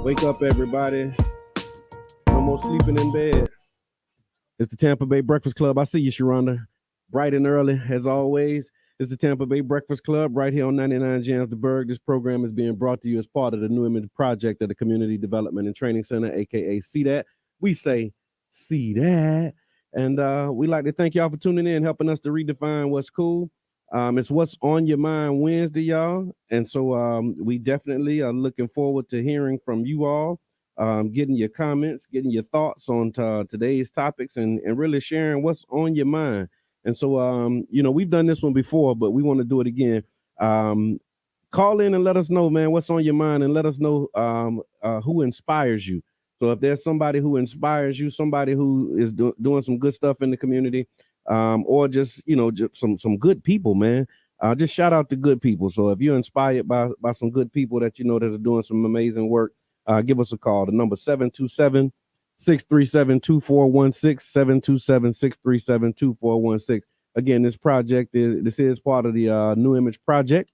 Wake up, everybody. No more sleeping in bed. It's the Tampa Bay Breakfast Club. I see you, Sharonda. Bright and early, as always. It's the Tampa Bay Breakfast Club right here on 99 Jams the Berg. This program is being brought to you as part of the New Image Project of the Community Development and Training Center, aka See That. We say, see that. And we like to thank y'all for tuning in, helping us to redefine what's cool. It's What's on Your Mind Wednesday, y'all. And so we definitely are looking forward to hearing from you all, getting your comments, getting your thoughts on today's topics, and really sharing what's on your mind. And so, we've done this one before, but we want to do it again. Um, Call in and let us know, man, what's on your mind, and let us know who inspires you. So if there's somebody who inspires you, somebody who is doing some good stuff in the community, or just just some good people, man. Just shout out to good people. So if you're inspired by some good people that you know that are doing some amazing work, give us a call. The number 727-637-2416, 727-637-2416. Again, this is part of the New Image Project.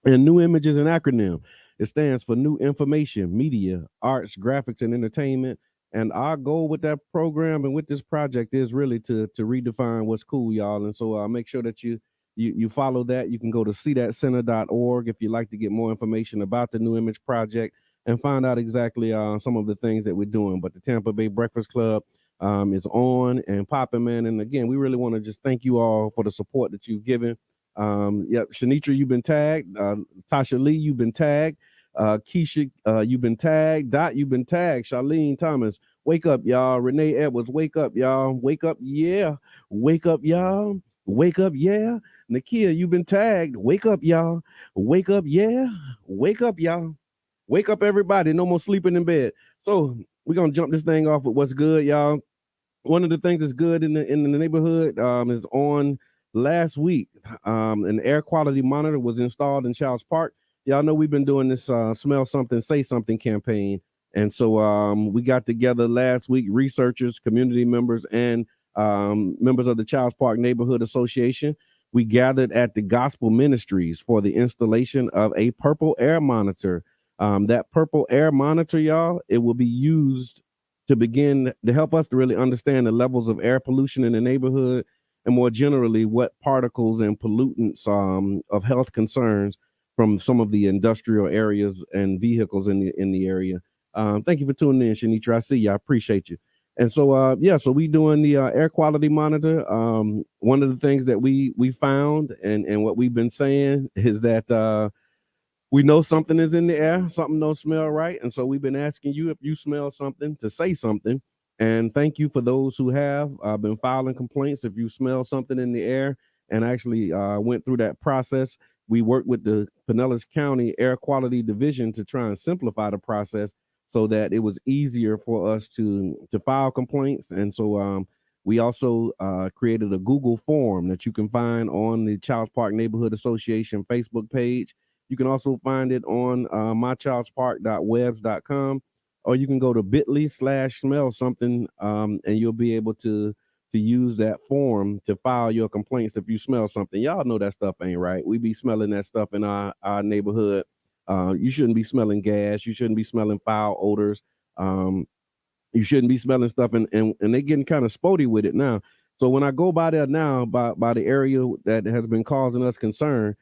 And New Image is an acronym. It stands for New Information, Media, Arts, Graphics, and Entertainment. And our goal with that program and with this project is really to redefine what's cool, y'all. And so make sure that you follow that. You can go to seethatcenter.org if you'd like to get more information about the New Image Project and find out exactly some of the things that we're doing. But the Tampa Bay Breakfast Club is on and popping, man. And again, we really want to just thank you all for the support that you've given. Yep, Shanitra, you've been tagged. Tasha Lee, you've been tagged. Keisha, you've been tagged. Dot, you've been tagged. Charlene Thomas, wake up, y'all. Renee Edwards, wake up, y'all. Wake up, yeah. Wake up, y'all. Wake up, yeah. Nakia, you've been tagged. Wake up, y'all. Wake up, yeah. Wake up, y'all. Wake up, everybody. No more sleeping in bed. So we're gonna jump this thing off with what's good, y'all. One of the things that's good in the neighborhood is on last week. An air quality monitor was installed in Childs Park. Y'all know we've been doing this "Smell Something, Say Something" campaign, and so we got together last week, researchers, community members, and members of the Childs Park Neighborhood Association. We gathered at the Gospel Ministries for the installation of a purple air monitor. That purple air monitor, y'all, it will be used to begin to help us to really understand the levels of air pollution in the neighborhood, and more generally, what particles and pollutants of health concerns from some of the industrial areas and vehicles in the area. Thank you for tuning in, Shanitra. I see you. I appreciate you. And so, so we doing the air quality monitor. One of the things that we found and what we've been saying is that we know something is in the air, something don't smell right, and so we've been asking you if you smell something to say something. And thank you for those who have been filing complaints. If you smell something in the air and actually went through that process, we worked with the Pinellas County Air Quality Division to try and simplify the process so that it was easier for us to file complaints. And so we also created a Google form that you can find on the Childs Park Neighborhood Association Facebook page. You can also find it on mychildspark.webs.com, or you can go to bit.ly/smell something, and you'll be able to use that form to file your complaints if you smell something. Y'all know that stuff ain't right. We be smelling that stuff in our neighborhood. You shouldn't be smelling gas. You shouldn't be smelling foul odors. You shouldn't be smelling stuff, and they getting kind of spotty with it now. So when I go by there now, by the area that has been causing us concern,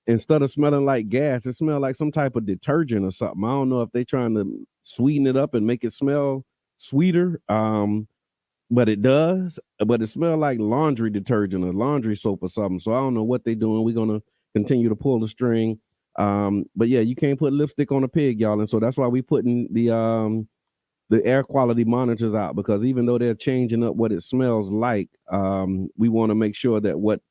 instead of smelling like gas, it smells like some type of detergent or something. I don't know if they're trying to sweeten it up and make it smell sweeter, but it does. But it smells like laundry detergent or laundry soap or something. So I don't know what they're doing. We're gonna continue to pull the string. But yeah, you can't put lipstick on a pig, y'all, and so that's why we putting the air quality monitors out, because even though they're changing up what it smells like, we want to make sure that what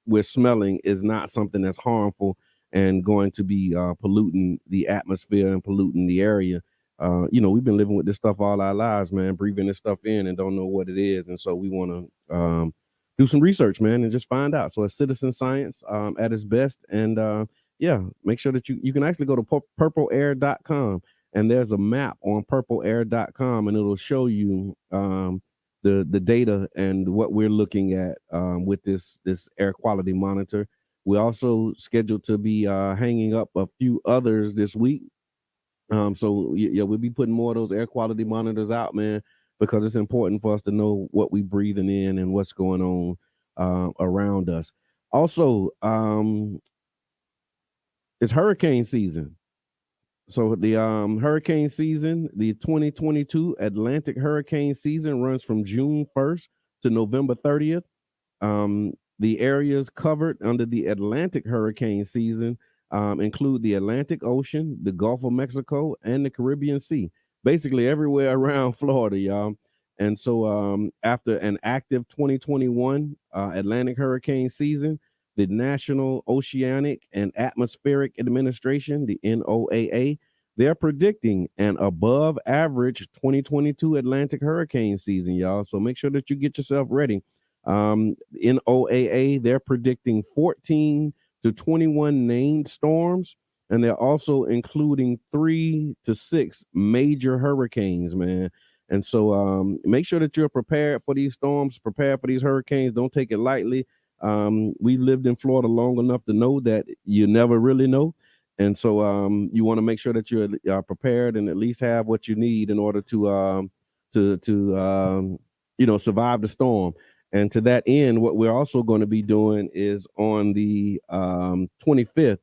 we're smelling is not something that's harmful and going to be polluting the atmosphere and polluting the area. We've been living with this stuff all our lives, man, breathing this stuff in and don't know what it is. And so we want to do some research, man, and just find out. So it's citizen science at its best. And make sure that you can actually go to purpleair.com, and there's a map on purpleair.com, and it'll show you the data and what we're looking at with this air quality monitor. We also scheduled to be hanging up a few others this week. So yeah, we'll be putting more of those air quality monitors out, man, because it's important for us to know what we breathing in and what's going on around us. Also, it's hurricane season. So the hurricane season, the 2022 Atlantic hurricane season runs from June 1st to November 30th. The areas covered under the Atlantic hurricane season include the Atlantic Ocean, the Gulf of Mexico, and the Caribbean Sea. Basically, everywhere around Florida, y'all. And so, after an active 2021 Atlantic hurricane season, the National Oceanic and Atmospheric Administration, the NOAA, they're predicting an above average 2022 Atlantic hurricane season, y'all. So make sure that you get yourself ready. NOAA, they're predicting 14 to 21 named storms, and they're also including 3 to 6 major hurricanes, man. And so make sure that you're prepared for these storms, prepared for these hurricanes. Don't take it lightly. We lived in Florida long enough to know that you never really know. And so you want to make sure that you're prepared and at least have what you need in order to survive the storm. And to that end, what we're also going to be doing is on the 25th,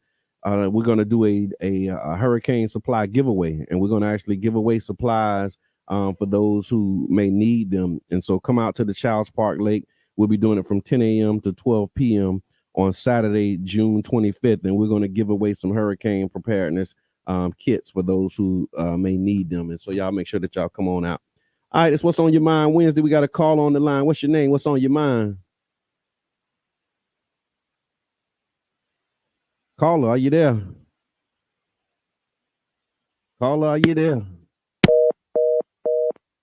we're going to do a hurricane supply giveaway, and we're going to actually give away supplies for those who may need them. And so come out to the Childs Park Lake. We'll be doing it from 10 a.m. to 12 p.m. on Saturday, June 25th, and we're going to give away some hurricane preparedness kits for those who may need them. And so y'all make sure that y'all come on out. All right, it's What's on Your Mind Wednesday. We got a call on the line. What's your name? What's on your mind? Caller, are you there? Caller, are you there?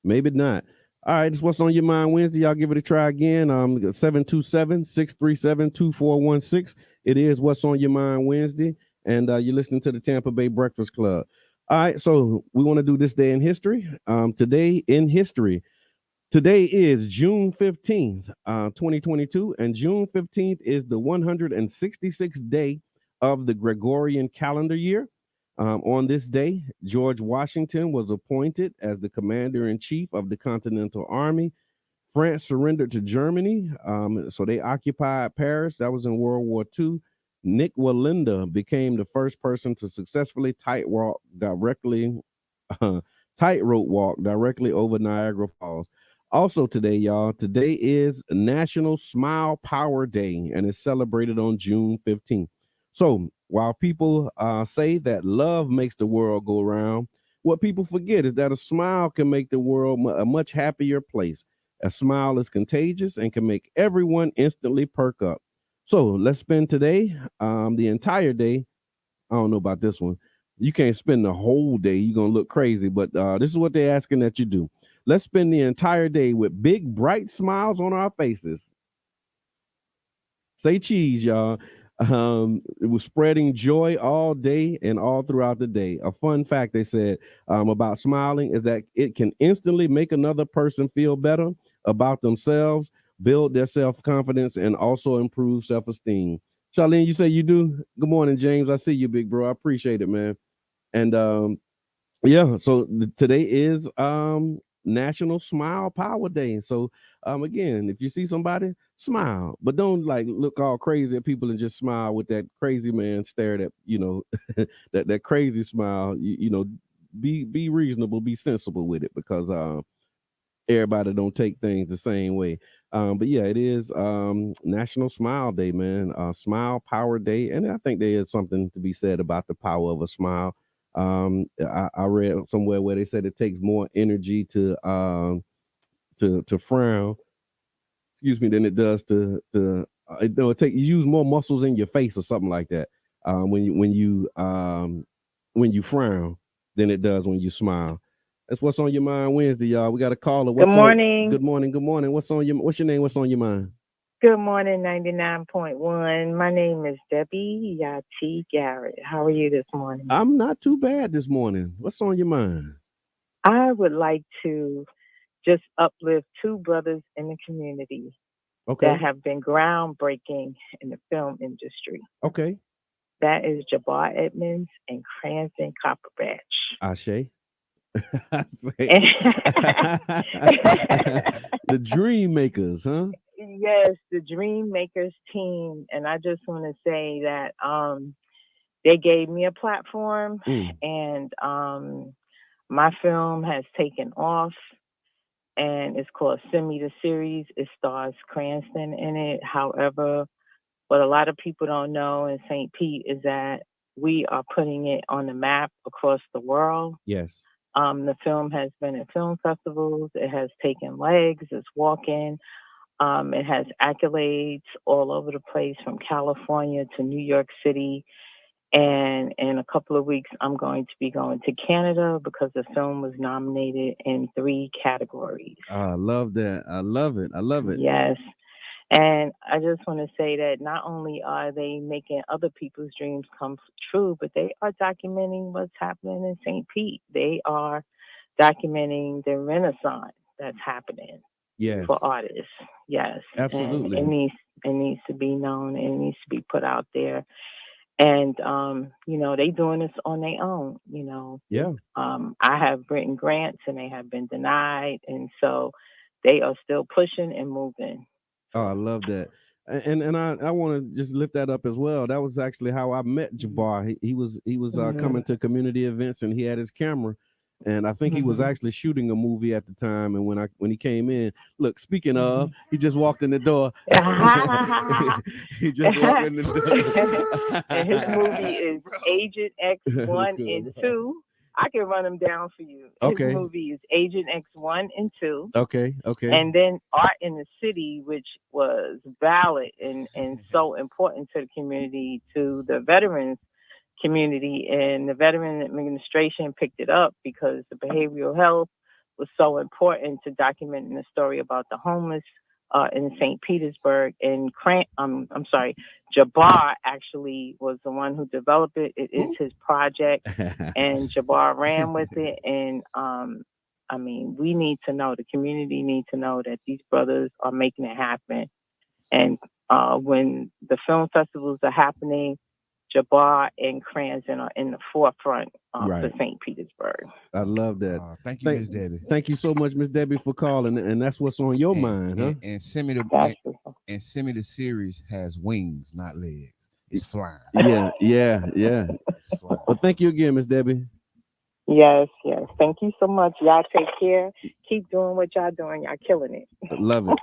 Maybe not. All right, it's What's on Your Mind Wednesday. Y'all give it a try again. 727-637-2416. It is What's on Your Mind Wednesday, and you're listening to the Tampa Bay Breakfast Club. All right, so we want to do this day in history. Today in history, today is June 15th, 2022, and June 15th is the 166th day of the Gregorian calendar year. On this day, George Washington was appointed as the commander in chief of the Continental Army. France surrendered to Germany, so they occupied Paris. That was in World War II. Nick Walinda became the first person to successfully uh, tightrope walk directly over Niagara Falls. Also today, y'all, today is National Smile Power Day, and it's celebrated on June 15th. So while people say that love makes the world go round, what people forget is that a smile can make the world a much happier place. A smile is contagious and can make everyone instantly perk up. So let's spend today, the entire day. I don't know about this one. You can't spend the whole day. You're gonna look crazy. But this is what they're asking that you do. Let's spend the entire day with big, bright smiles on our faces. Say cheese, y'all. It was spreading joy all day and all throughout the day. A fun fact they said about smiling is that it can instantly make another person feel better about themselves, build their self confidence, and also improve self esteem. Charlene, you say you do? Good morning, James. I see you, big bro. I appreciate it, man. And yeah, so today is National Smile Power Day. So again, if you see somebody, smile, but don't like look all crazy at people and just smile with that crazy man stared at, that crazy smile. Be reasonable, be sensible with it, because everybody don't take things the same way. But yeah, it is National Smile Day, man. Smile Power Day, and I think there is something to be said about the power of a smile. I read somewhere where they said it takes more energy to frown, excuse me, than it does it take you use more muscles in your face or something like that when you frown than it does when you smile. That's What's on Your Mind Wednesday, y'all. We got a caller. Good What's on? morning. Good morning. Good morning. What's your name? What's on your mind? Good morning, 99.1. My name is Debbie Yati Garrett. How are you this morning? I'm not too bad this morning. What's on your mind? I would like to just uplift two brothers in the community that Okay. have been groundbreaking in the film industry. Okay. That is Jabbar Edmonds and Cranston Copperbatch. Ashe. I say And the Dream Makers, huh? yes, the Dream Makers team. And I just want to say that they gave me a platform, Mm. and my film has taken off, and it's called Send Me the Series. It stars Cranston in it. However, what a lot of people don't know in St. Pete is that we are putting it on the map across the world. Yes. The film has been at film festivals. It has taken legs. It's walking. It has accolades all over the place, from California to New York City. And in a couple of weeks, I'm going to be going to Canada because the film was nominated in 3 categories. I love that. I love it. I love it. Yes. And I just want to say that not only are they making other people's dreams come true, but they are documenting what's happening in St. Pete. They are documenting the renaissance that's happening Yes. for artists. Yes. Absolutely. And it needs to be known, and it needs to be put out there. And they doing this on their own. Yeah. I have written grants and they have been denied, and so they are still pushing and moving. Oh, I love that. And I want to just lift that up as well. That was actually how I met Jabbar. He was coming to community events, and he had his camera, and I think he was actually shooting a movie at the time. And when he came in, look, speaking of, he just walked in the door. He just walked in the door. And his movie is Agent X That's 1 good, and bro. 2. I can run them down for you. His Okay. movie is Agent X 1 and 2. Okay. Okay. And then Art in the City, which was valid and so important to the community, to the veterans community. And the veteran administration picked it up because the behavioral health was so important to documenting the story about the homeless in St. Petersburg. And Jabbar actually was the one who developed it. It is his project, and Jabbar ran with it. And we need to know, the community need to know that these brothers are making it happen. And when the film festivals are happening, Jabbar and Cranston are in the forefront for Right. St. Petersburg. I love that. Thank you, Miss Debbie. Thank you so much, Miss Debbie, for calling. And that's what's on your mind, huh? And send me That's the series has wings, not legs. It's flying. Yeah. It's flying. Well, thank you again, Miss Debbie. Yes. Thank you so much. Y'all take care. Keep doing what y'all doing. Y'all killing it. Love it.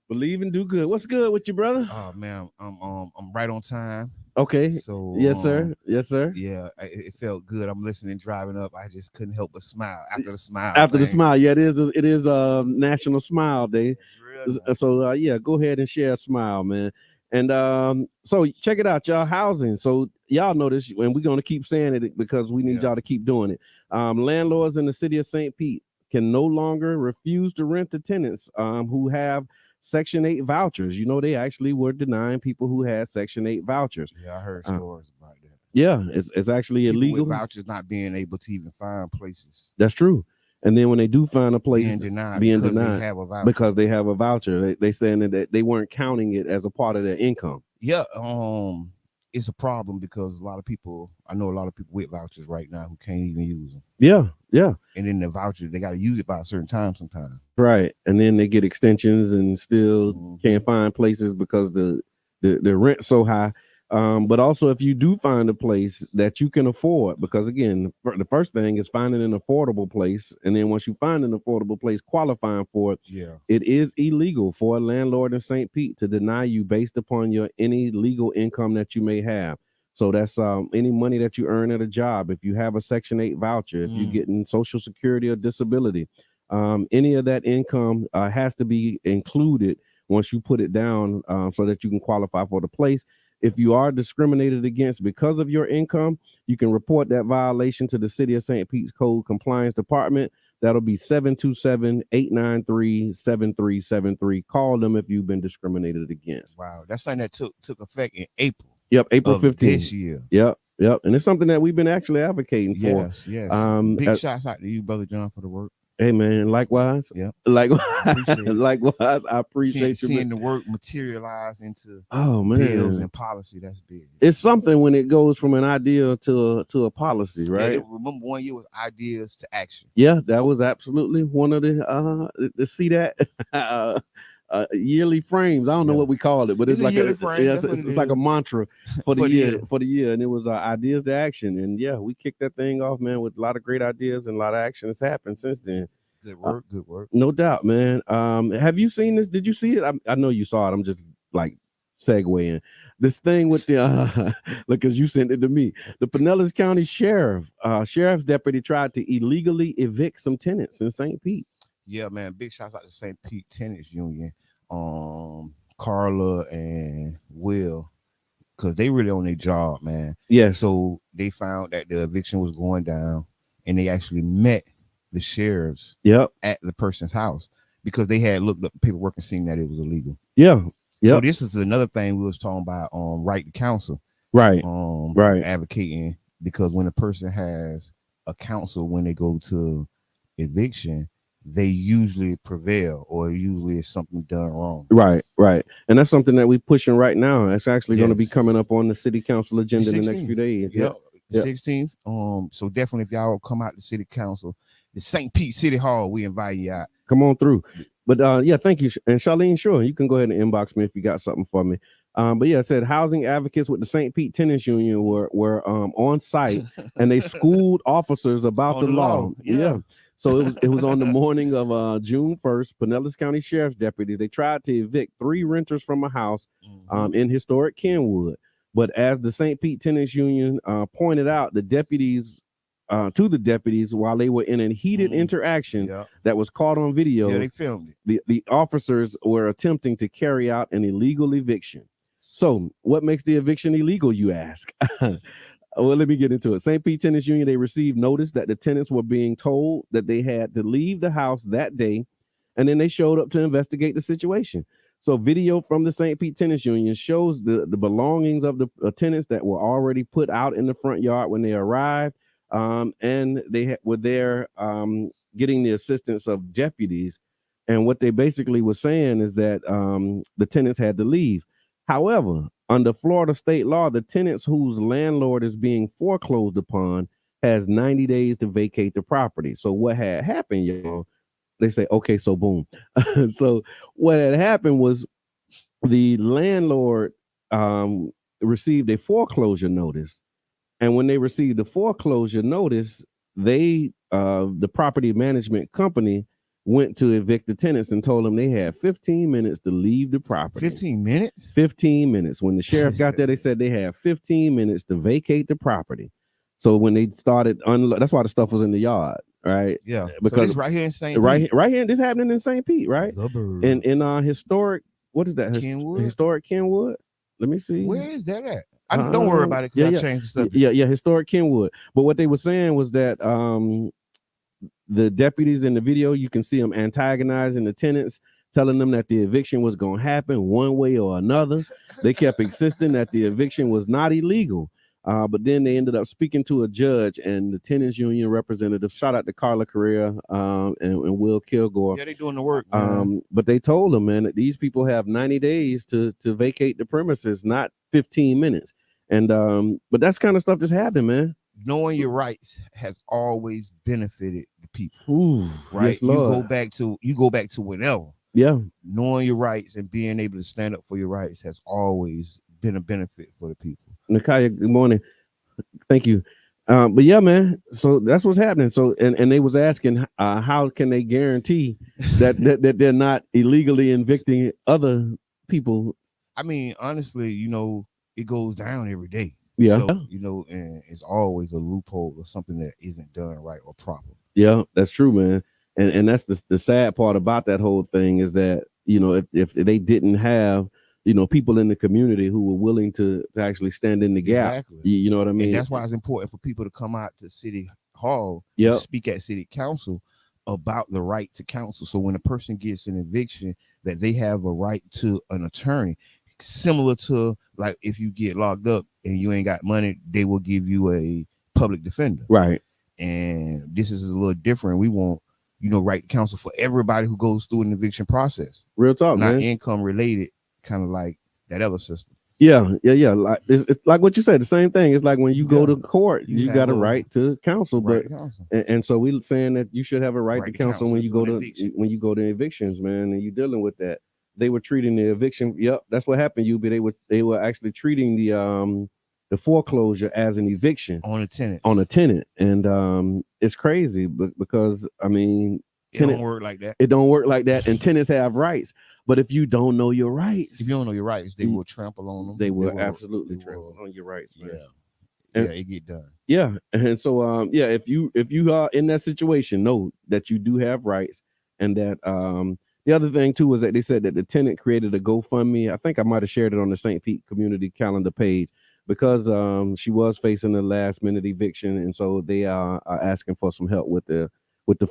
Believe and do good. What's good with you, brother? Oh man, I'm right on time. Okay. So Yes, sir. Yeah, it felt good. I'm listening, driving up. I just couldn't help but smile after the smile. The smile. Yeah, it is National Smile Day. So yeah, go ahead and share a smile, man. And so check it out, y'all. Housing. So y'all know this, and we're gonna keep saying it because we need y'all to keep doing it. Landlords in the city of St. Pete can no longer refuse to rent to tenants who have Section 8 vouchers. They actually were denying people who had Section 8 vouchers. Yeah, I heard stories about that. Yeah, it's actually People illegal. with vouchers not being able to even find places. That's true. And then when they do find a place, being denied because they have a voucher. They saying that they weren't counting it as a part of their income. Yeah, it's a problem because I know a lot of people with vouchers right now who can't even use them. Yeah. And then the voucher, they got to use it by a certain time sometimes. Right. And then they get extensions and still can't find places because the rent's so high. But also, if you do find a place that you can afford, because again, the first thing is finding an affordable place, and then once you find an affordable place, qualifying for it, it is illegal for a landlord in St. Pete to deny you based upon any legal income that you may have. So that's any money that you earn at a job. If you have a Section 8 voucher, if you're getting Social Security or disability, any of that income has to be included once you put it down so that you can qualify for the place. If you are discriminated against because of your income, you can report that violation to the City of St. Pete's Code Compliance Department. That'll be 727-893-7373. Call them if you've been discriminated against. Wow, that's something that took effect in April. Yep, April 15th this year. Yep. And it's something that we've been actually advocating for. Yes. Big shouts out to you, Brother John, for the work. Hey man, likewise. Yeah. Likewise. Appreciate it. Likewise. I appreciate you. Seeing the work materialize into Oh bills man. and policy, that's big. It's something when it goes from an idea to a policy, Yeah, right? remember one year was ideas to action. Yeah, that was absolutely one of the to see that yearly frames. I don't know Yeah. what we call it, but it's It's a like yearly frame. That's what it's like a is. mantra for the For the year year. and it was ideas to action. And yeah, we kicked that thing off, man, with a lot of great ideas and a lot of action that's happened since then. Good work. Good work. No doubt, man. Have you seen this? Did you see it? I know you saw it. I'm just like segueing this thing with the look, because you sent it to me. The Pinellas County sheriff's deputy tried to illegally evict some tenants in St. Pete. Yeah, man. Big shouts out to St. Pete Tenants Union, Carla and Will, because they really on their job, man. Yes. So they found that the eviction was going down, and they actually met the sheriffs Yep. at the person's house because they had looked up paperwork and seen that it was illegal. Yeah. Yep. So this is another thing we was talking about right to counsel. Right. Right. Advocating, because when a person has a counsel when they go to eviction, they usually prevail, or usually it's something done wrong. Right. And that's something that we're pushing right now. It's actually going to be Yes. coming up on the city council agenda in the 16th. next few days. Yep. Yep. 16th. So definitely if y'all come out to city council, the St. Pete City Hall, we invite you out. Come on through. But yeah, thank you. And Charlene, sure, you can go ahead and inbox me if you got something for me. But yeah, I said housing advocates with the St. Pete Tenants Union were on site, and they schooled officers about the law. Yeah. So it was on the morning of June 1st. Pinellas County Sheriff's deputies, they tried to evict 3 renters from a house in historic Kenwood. But as the St. Pete Tenants Union pointed out, the deputies while they were in a heated interaction that was caught on video. Yeah, they filmed it. The officers were attempting to carry out an illegal eviction. So what makes the eviction illegal, you ask? Well, let me get into it. St. Pete Tenants Union, they received notice that the tenants were being told that they had to leave the house that day, and then they showed up to investigate the situation. So video from the St. Pete Tenants Union shows the belongings of the tenants that were already put out in the front yard when they arrived, and they were there getting the assistance of deputies. And what they basically were saying is that the tenants had to leave. However, under Florida state law, the tenants whose landlord is being foreclosed upon has 90 days to vacate the property. So what had happened, y'all, they say, okay, so boom. So what had happened was the landlord received a foreclosure notice. And when they received the foreclosure notice, they, the property management company, went to evict the tenants and told them they had 15 minutes to leave the property. 15 minutes? 15 minutes. When the sheriff got there, they said they had 15 minutes to vacate the property. So when they started, that's why the stuff was in the yard, right? Yeah. Because so this right here in St. Pete. Right here, this happening in St. Pete, right? In historic, what is that? Kenwood? Historic Kenwood. Let me see. Where is that at? Don't worry about it, because I changed the subject. Yeah, historic Kenwood. But what they were saying was that the deputies in the video, you can see them antagonizing the tenants, telling them that the eviction was going to happen one way or another. They kept insisting that the eviction was not illegal. But then they ended up speaking to a judge, and the tenants union representative, shout out to Carla Correa and Will Kilgore. Yeah, they doing the work, man. But they told them, man, that these people have 90 days to vacate the premises, not 15 minutes. And but that's kind of stuff that's happened, man. Knowing your rights has always benefited the people. Ooh, right? Yes, Lord. You go back to whatever. Yeah. Knowing your rights and being able to stand up for your rights has always been a benefit for the people. Nakaya, good morning. Thank you. But yeah, man. So that's what's happening. So and they was asking how can they guarantee that they're not illegally evicting other people? I mean, honestly, it goes down every day. Yeah. So, and it's always a loophole or something that isn't done right or proper. Yeah, that's true, man. And that's the sad part about that whole thing is that, if they didn't have, people in the community who were willing to actually stand in the gap. Exactly. You know what I mean? And that's why it's important for people to come out to City Hall and speak at City Council about the right to counsel. So when a person gets an eviction, that they have a right to an attorney. Similar to like if you get locked up and you ain't got money, they will give you a public defender. Right. And this is a little different. We want right to counsel for everybody who goes through an eviction process. Real talk, not man. income related, kind of like that other system. Yeah. Like it's like what you said. The same thing. It's like when you go to court, you got a right to counsel, and so we're saying that you should have a right to counsel when you go to evictions, man, and you dealing with that. They were treating the eviction. Yep, that's what happened. They were actually treating the foreclosure as an eviction on a tenant, and it's crazy, because I mean, it don't work like that. It don't work like that, and tenants have rights. But if you don't know your rights, they will trample on them. They will absolutely trample on your rights, man. Yeah, it get done. Yeah, and so if you are in that situation, know that you do have rights, and that the other thing too is that they said that the tenant created a GoFundMe. I think I might have shared it on the St. Pete community calendar page, because she was facing a last minute eviction, and so they are asking for some help with the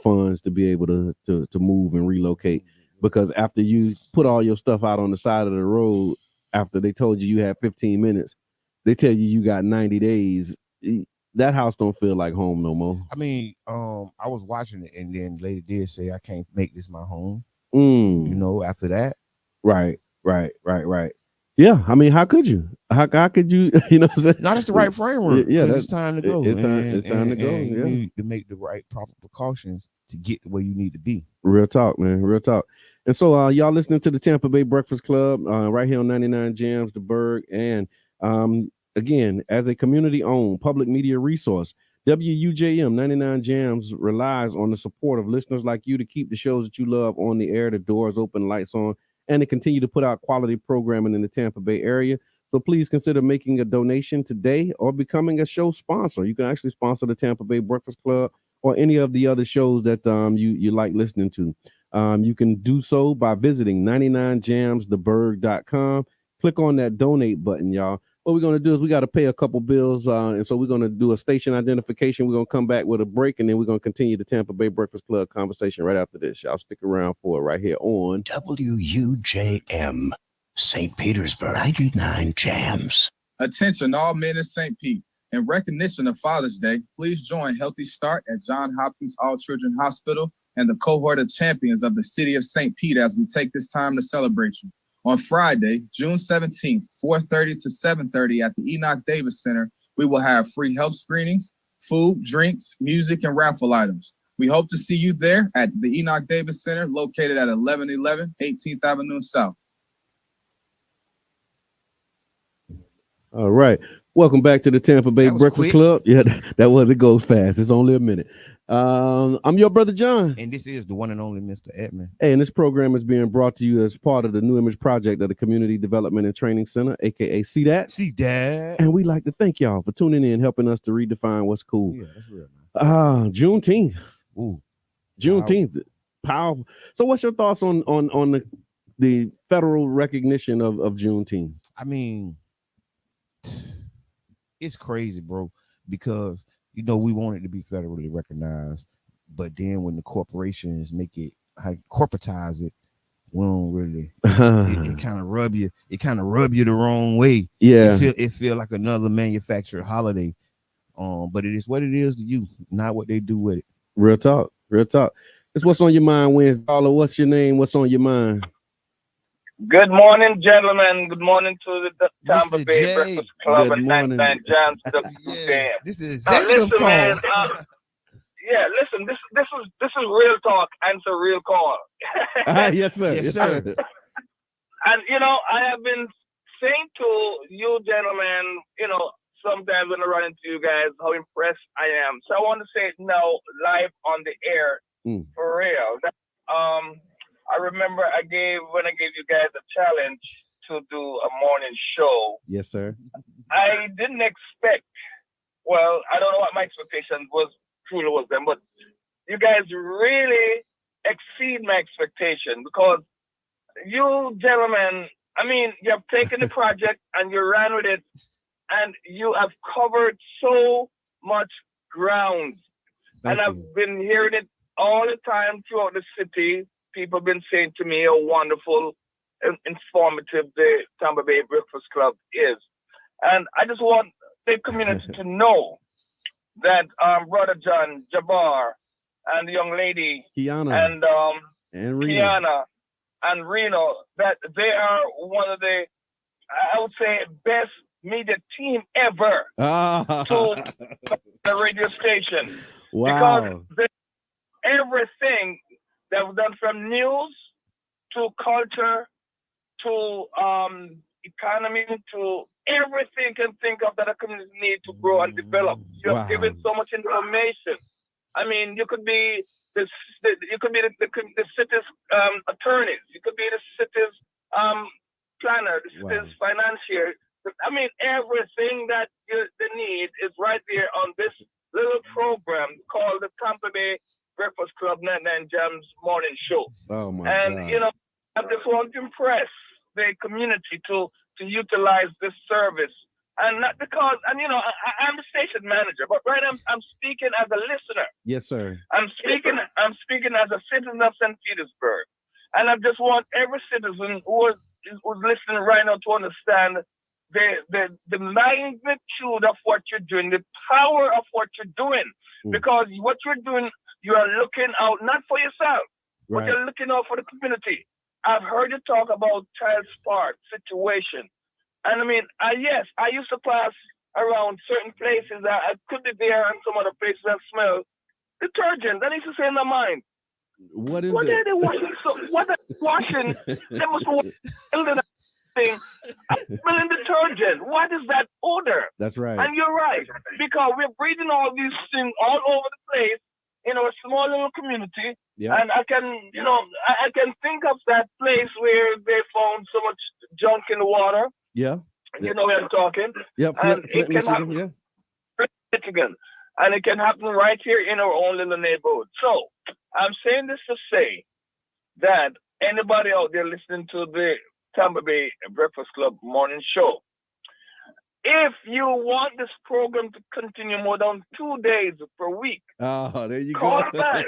funds to be able to move and relocate. Because after you put all your stuff out on the side of the road, after they told you had 15 minutes, they tell you got 90 days. That house don't feel like home no more. I mean, I was watching it, and then the lady did say, I can't make this my home. After that. Right. Yeah, I mean, how could you? How could you? No, that's the right framework. Yeah, it's time to go. It's time to go. You need to make the right proper precautions to get where you need to be. Real talk, man. Real talk. And so, y'all listening to the Tampa Bay Breakfast Club right here on 99 Jams, the Berg, and again, as a community-owned public media resource, WUJM 99 Jams relies on the support of listeners like you to keep the shows that you love on the air, the doors open, lights on, and to continue to put out quality programming in the Tampa Bay area. So please consider making a donation today or becoming a show sponsor. You can actually sponsor the Tampa Bay Breakfast Club or any of the other shows that you like listening to. You can do so by visiting 99jamstheberg.com. Click on that donate button, y'all. What we're going to do is we got to pay a couple bills, and so we're going to do a station identification. We're going to come back with a break, and then we're going to continue the Tampa Bay Breakfast Club conversation right after this. Y'all stick around for it right here on WUJM, St. Petersburg, 99 Jams. Attention all men in St. Pete. In recognition of Father's Day, please join Healthy Start at Johns Hopkins All Children Hospital and the cohort of champions of the city of St. Pete as we take this time to celebrate you. On Friday, June 17th, 4:30 to 7:30 at the Enoch Davis Center, we will have free health screenings, food, drinks, music, and raffle items. We hope to see you there at the Enoch Davis Center, located at 1111 18th Avenue South. All right. Welcome back to the Tampa Bay Breakfast Club. Yeah, that was, it goes fast. It's only a minute. I'm your brother John, and this is the one and only Mr. Edmond. Hey, and this program is being brought to you as part of the New Image Project of the Community Development and Training Center, aka CDAT. And we like to thank y'all for tuning in, helping us to redefine what's cool. Yeah, that's real, man. Juneteenth. Ooh, Juneteenth, powerful. So, what's your thoughts on the federal recognition of Juneteenth? I mean, it's crazy, bro, because we want it to be federally recognized, but then when the corporations make it, corporatize it, we don't really. It kind of rub you. It kind of rub you the wrong way. Yeah, it feel like another manufactured holiday. But it is what it is to you, not what they do with it. Real talk. It's what's on your mind, Wednesday. What's your name? What's on your mind? Good morning, gentlemen. Good morning to the Tampa Bay Breakfast Club and 99 Jams. This is executive call. Man, listen. This is real talk and it's a real call. Yes, sir. Yes, sir. And I have been saying to you, gentlemen, sometimes when I run into you guys, how impressed I am. So I want to say it now, live on the air, for real. I remember when I gave you guys a challenge to do a morning show. Yes, sir. I didn't expect, well, I don't know what my expectations truly was then, but you guys really exceed my expectation because you gentlemen, you have taken the project and you ran with it and you have covered so much ground. And I've been hearing it all the time throughout the city. People have been saying to me how wonderful and informative the Tampa Bay Breakfast Club is. And I just want the community to know that Brother John Jabbar and the young lady Qiana and Reno. Qiana and Reno, that they are one of the, I would say, best media team ever to the radio station. Wow. Because everything that was done from news to culture to economy to everything you can think of that a community need to grow and develop. You have given so much information. I mean, you could be the city's attorneys. You could be the city's planner, the city's financier. I mean, everything that they need is right there on this little program called the Tampa Bay Breakfast Club 99 Jams Morning Show. Oh my God. You know, I just want to impress the community to utilize this service. And not because, and you know, I'm the station manager, but right now I'm speaking as a listener. Yes, sir. I'm speaking as a citizen of St. Petersburg. And I just want every citizen who's listening right now to understand the magnitude of what you're doing, the power of what you're doing. Because what you're doing, you are looking out not for yourself, but you're looking out for the community. I've heard you talk about child sport situation. And I mean, yes, I used to pass around certain places. I could be there and some other places and smell detergent. That used to say in my mind, what are they washing? So what are they washing? They must be washing thing. Smelling detergent. What is that odor? That's right. And you're right, because we're breathing all these things all over the place in our small little community. Yeah. And I can think of that place where they found so much junk in the water. Yeah. You know where I'm talking. Yeah. And it can happen. Michigan. And it can happen right here in our own little neighborhood. So I'm saying this to say that anybody out there listening to the Tampa Bay Breakfast Club morning show, if you want this program to continue more than 2 days per week, there you call go. back.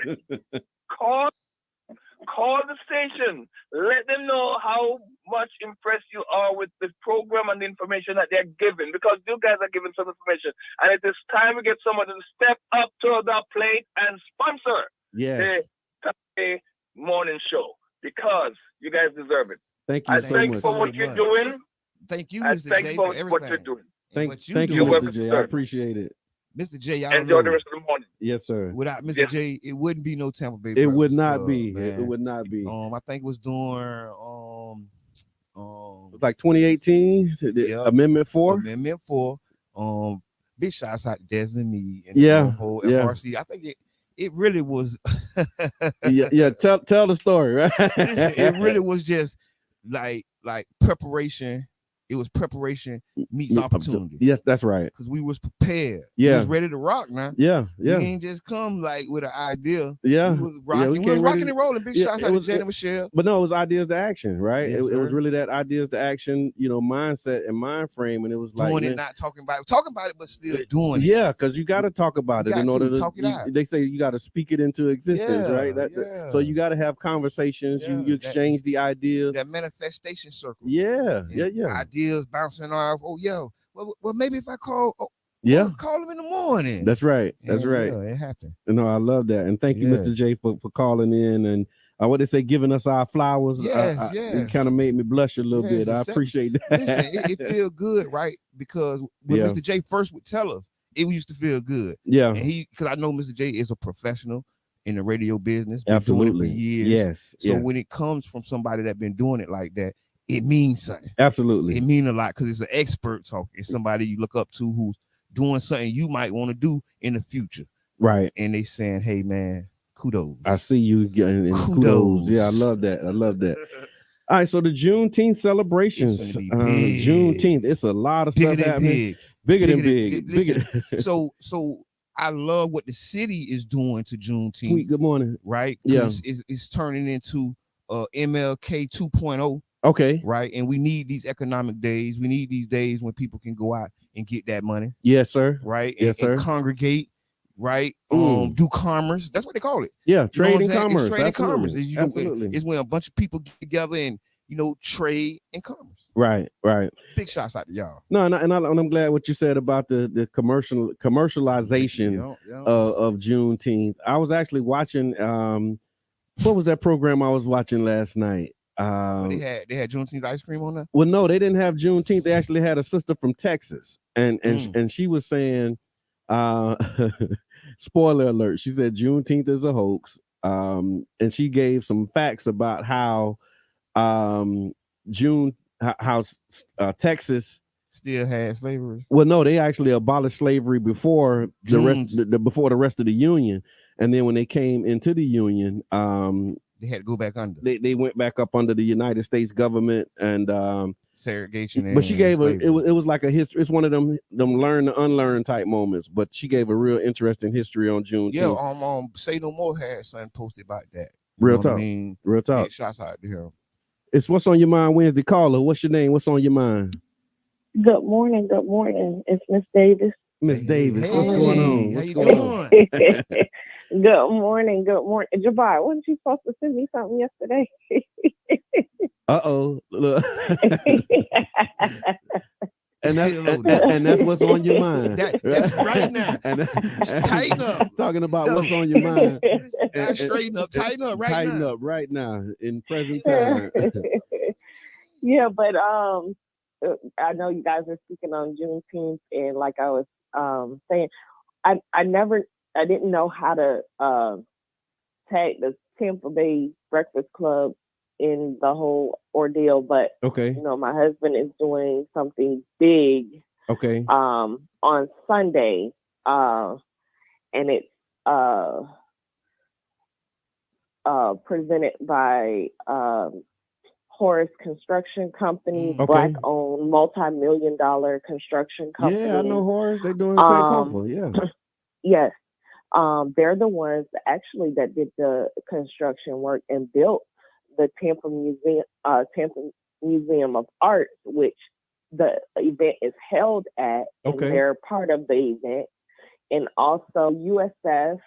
Call the station. Let them know how much impressed you are with the program and the information that they're giving, because you guys are giving some information. And it is time we get someone to step up to the plate and sponsor the Tampa Bay morning show, because you guys deserve it. Thank you so thank much. you for what you're doing. Thank you, Mr. J, for everything. What you're doing. Thank you, Mr. J. I appreciate it. Mr. J, enjoy the rest of the morning. Yes, sir. Without Mr. J, it wouldn't be no Tampa Bay. It would not Club, be. Man. It would not be. I think it was during like 2018, Amendment 4. Amendment 4. Big shouts out to Desmond Meade and the whole FRC. I think it really was. Tell the story, right? It really was just like preparation. It was preparation meets opportunity. Yes, that's right. Because we was prepared. Yeah. We was ready to rock now. Yeah. We ain't just come like with an idea. Yeah. We was rocking. We was rocking and rolling. Big shots out to Jada Michelle. But no, it was ideas to action, right? Yes, it was really that ideas to action, mindset and mind frame. And it was like doing it, not talking about it, but still doing it. Yeah, because you got to talk about it in order to talk it out. They say you got to speak it into existence, right? So you got to have conversations. You exchange the ideas. That manifestation circle. Yeah. Ideas bouncing off. Oh, yo. Well, maybe if I call. Oh, call him in the morning. That's right. That's right. Yeah, it happened. No, I love that, and thank you, Mr. J, for calling in and what they say, giving us our flowers. It kind of made me blush a little bit. I appreciate that. Listen, it feels good, right? Because when Mr. J first would tell us, it used to feel good. Yeah, and because I know Mr. J is a professional in the radio business, been absolutely, doing it for years. Yes. So when it comes from somebody that been doing it like that, it means something. Absolutely, it means a lot because it's an expert talking. It's somebody you look up to who's doing something you might want to do in the future, right? And they saying, "Hey, man, kudos." I see you getting kudos. Yeah, I love that. All right, so the Juneteenth celebrations, Juneteenth, it's a lot of stuff happening. Bigger than big. Listen, so I love what the city is doing to Juneteenth. Sweet, good morning. Right? Because it's turning into MLK 2.0. Okay. Right. And we need these economic days. We need these days when people can go out and get that money. Yes, sir. Right. Yes, sir. And congregate. Right. Do commerce. That's what they call it. Yeah. Trade and commerce. It's trade and commerce. It's when a bunch of people get together and trade and commerce. Right. Big shots out to y'all. No, and I'm glad what you said about the commercialization of Juneteenth. I was actually watching what was that program I was watching last night? They had Juneteenth ice cream on that. Well, no, they didn't have Juneteenth. They actually had a sister from Texas, and she was saying, spoiler alert, she said Juneteenth is a hoax, and she gave some facts about how Texas still had slavery. Well, no, they actually abolished slavery before the rest of the Union, and then when they came into the Union, they had to go back under. They went back up under the United States government and segregation. But she gave it was like a history. It's one of them learn to unlearn type moments. But she gave a real interesting history on Juneteenth. Yeah, Say No More had something posted about that. Real talk. Real talk. Big shots out to him. It's What's on Your Mind Wednesday. Caller, what's your name? What's on your mind? Good morning. It's Miss Davis. Miss Davis, what's going on? How you doing? Good morning. Jabbar, wasn't you supposed to send me something yesterday? Look. and that's what's on your mind. That's right now. and tighten up. Talking about what's on your mind. Straighten up, tighten up right now. Tighten up right now in present time. Yeah, but I know you guys are speaking on Juneteenth, and like I was saying, I didn't know how to tag the Tampa Bay Breakfast Club in the whole ordeal, but okay, my husband is doing something big on Sunday, and it's presented by Horace Construction Company, Black-owned, multi-million-dollar construction company. Yeah, I know Horace. They're doing Sankofa. Yeah. Yes. They're the ones actually that did the construction work and built the Tampa Museum of Art, which the event is held at, and they're part of the event. And also USF,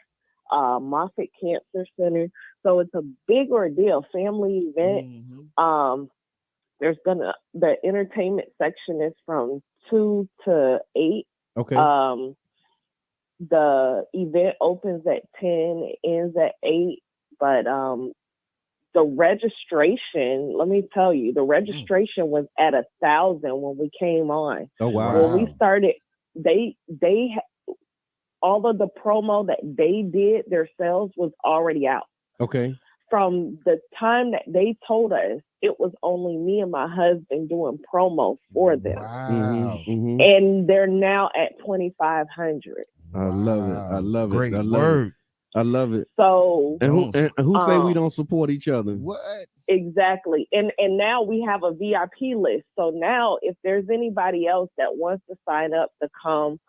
Moffitt Cancer Center. So it's a big ordeal, family event. Mm-hmm. The entertainment section is from 2 to 8. Okay. The event opens at 10, ends at 8, but the registration, let me tell you, the registration was at 1,000 when we came on. Oh wow. When we started, they all of the promo that they did themselves was already out. Okay. From the time that they told us, it was only me and my husband doing promo for them. Wow. Mm-hmm. And they're now at 2,500. I love it. I love it. Great I love word. it. I love it. So who say we don't support each other? What? Exactly. And now we have a VIP list. So now if there's anybody else that wants to sign up to come,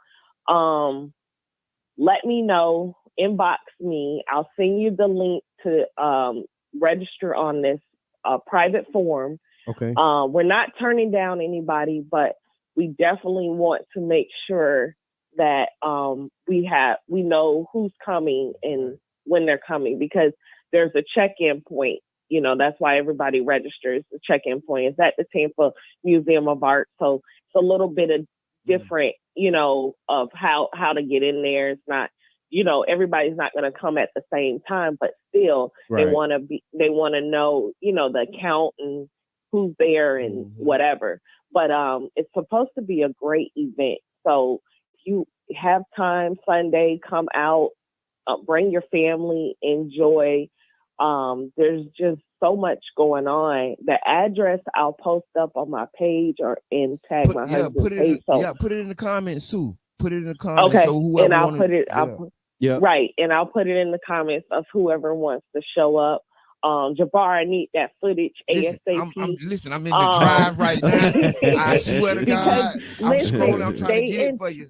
let me know, inbox me. I'll send you the link to register on this private form. Okay. We're not turning down anybody, but we definitely want to make sure that we know who's coming and when they're coming, because there's a check-in point. That's why everybody registers. The check-in point is at the Tampa Museum of Art. So it's a little bit of different, of how to get in there. It's not, everybody's not going to come at the same time, but still they want to know, the count and who's there and whatever. But it's supposed to be a great event. So you have time Sunday, come out, bring your family, enjoy. There's just so much going on. The address I'll post up on my page or tag my husband's page. Put it in the comments, Sue. Put it in the comments. Okay, so whoever and I'll put it. Right, and I'll put it in the comments of whoever wants to show up. Jabbar, I need that footage ASAP. Listen, I'm in the drive right now. I swear to God, I'm scrolling. I'm trying to get it for you.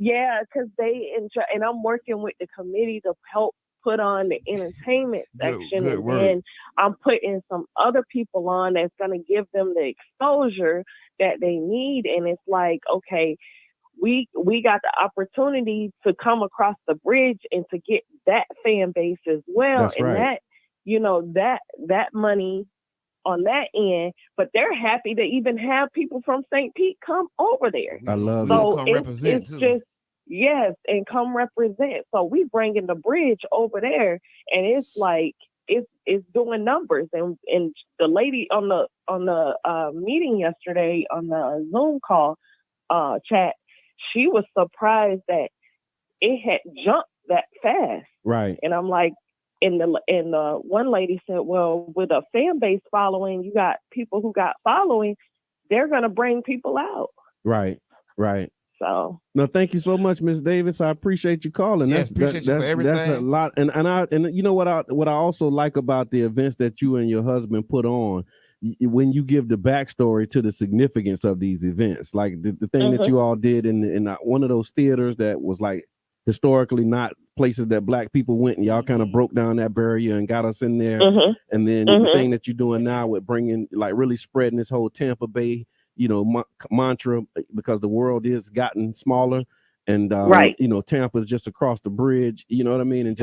Yeah, because and I'm working with the committee to help put on the entertainment section, and I'm putting some other people on that's going to give them the exposure that they need. And it's like, okay, we got the opportunity to come across the bridge and to get that fan base as well. That's right. That, that money on that end, but they're happy to even have people from St. Pete come over there. I love So come it's represent too. just, yes, and come represent. So we bringing the bridge over there, and it's like it's doing numbers. And the lady on the meeting yesterday on the Zoom call chat, she was surprised that it had jumped that fast. Right. And I'm like, and the one lady said, well, with a fan base following, you got people who got following, they're gonna bring people out. Right. So no, thank you so much, Miss Davis. I appreciate you calling. Yes, appreciate you for everything. That's a lot. And you know what I also like about the events that you and your husband put on, when you give the backstory to the significance of these events, like the thing that you all did in one of those theaters that was like historically not places that Black people went, and y'all kind of broke down that barrier and got us in there. And then the thing that you're doing now with bringing, like, really spreading this whole Tampa Bay, mantra, because the world is gotten smaller, and Tampa's just across the bridge, you know what I mean, and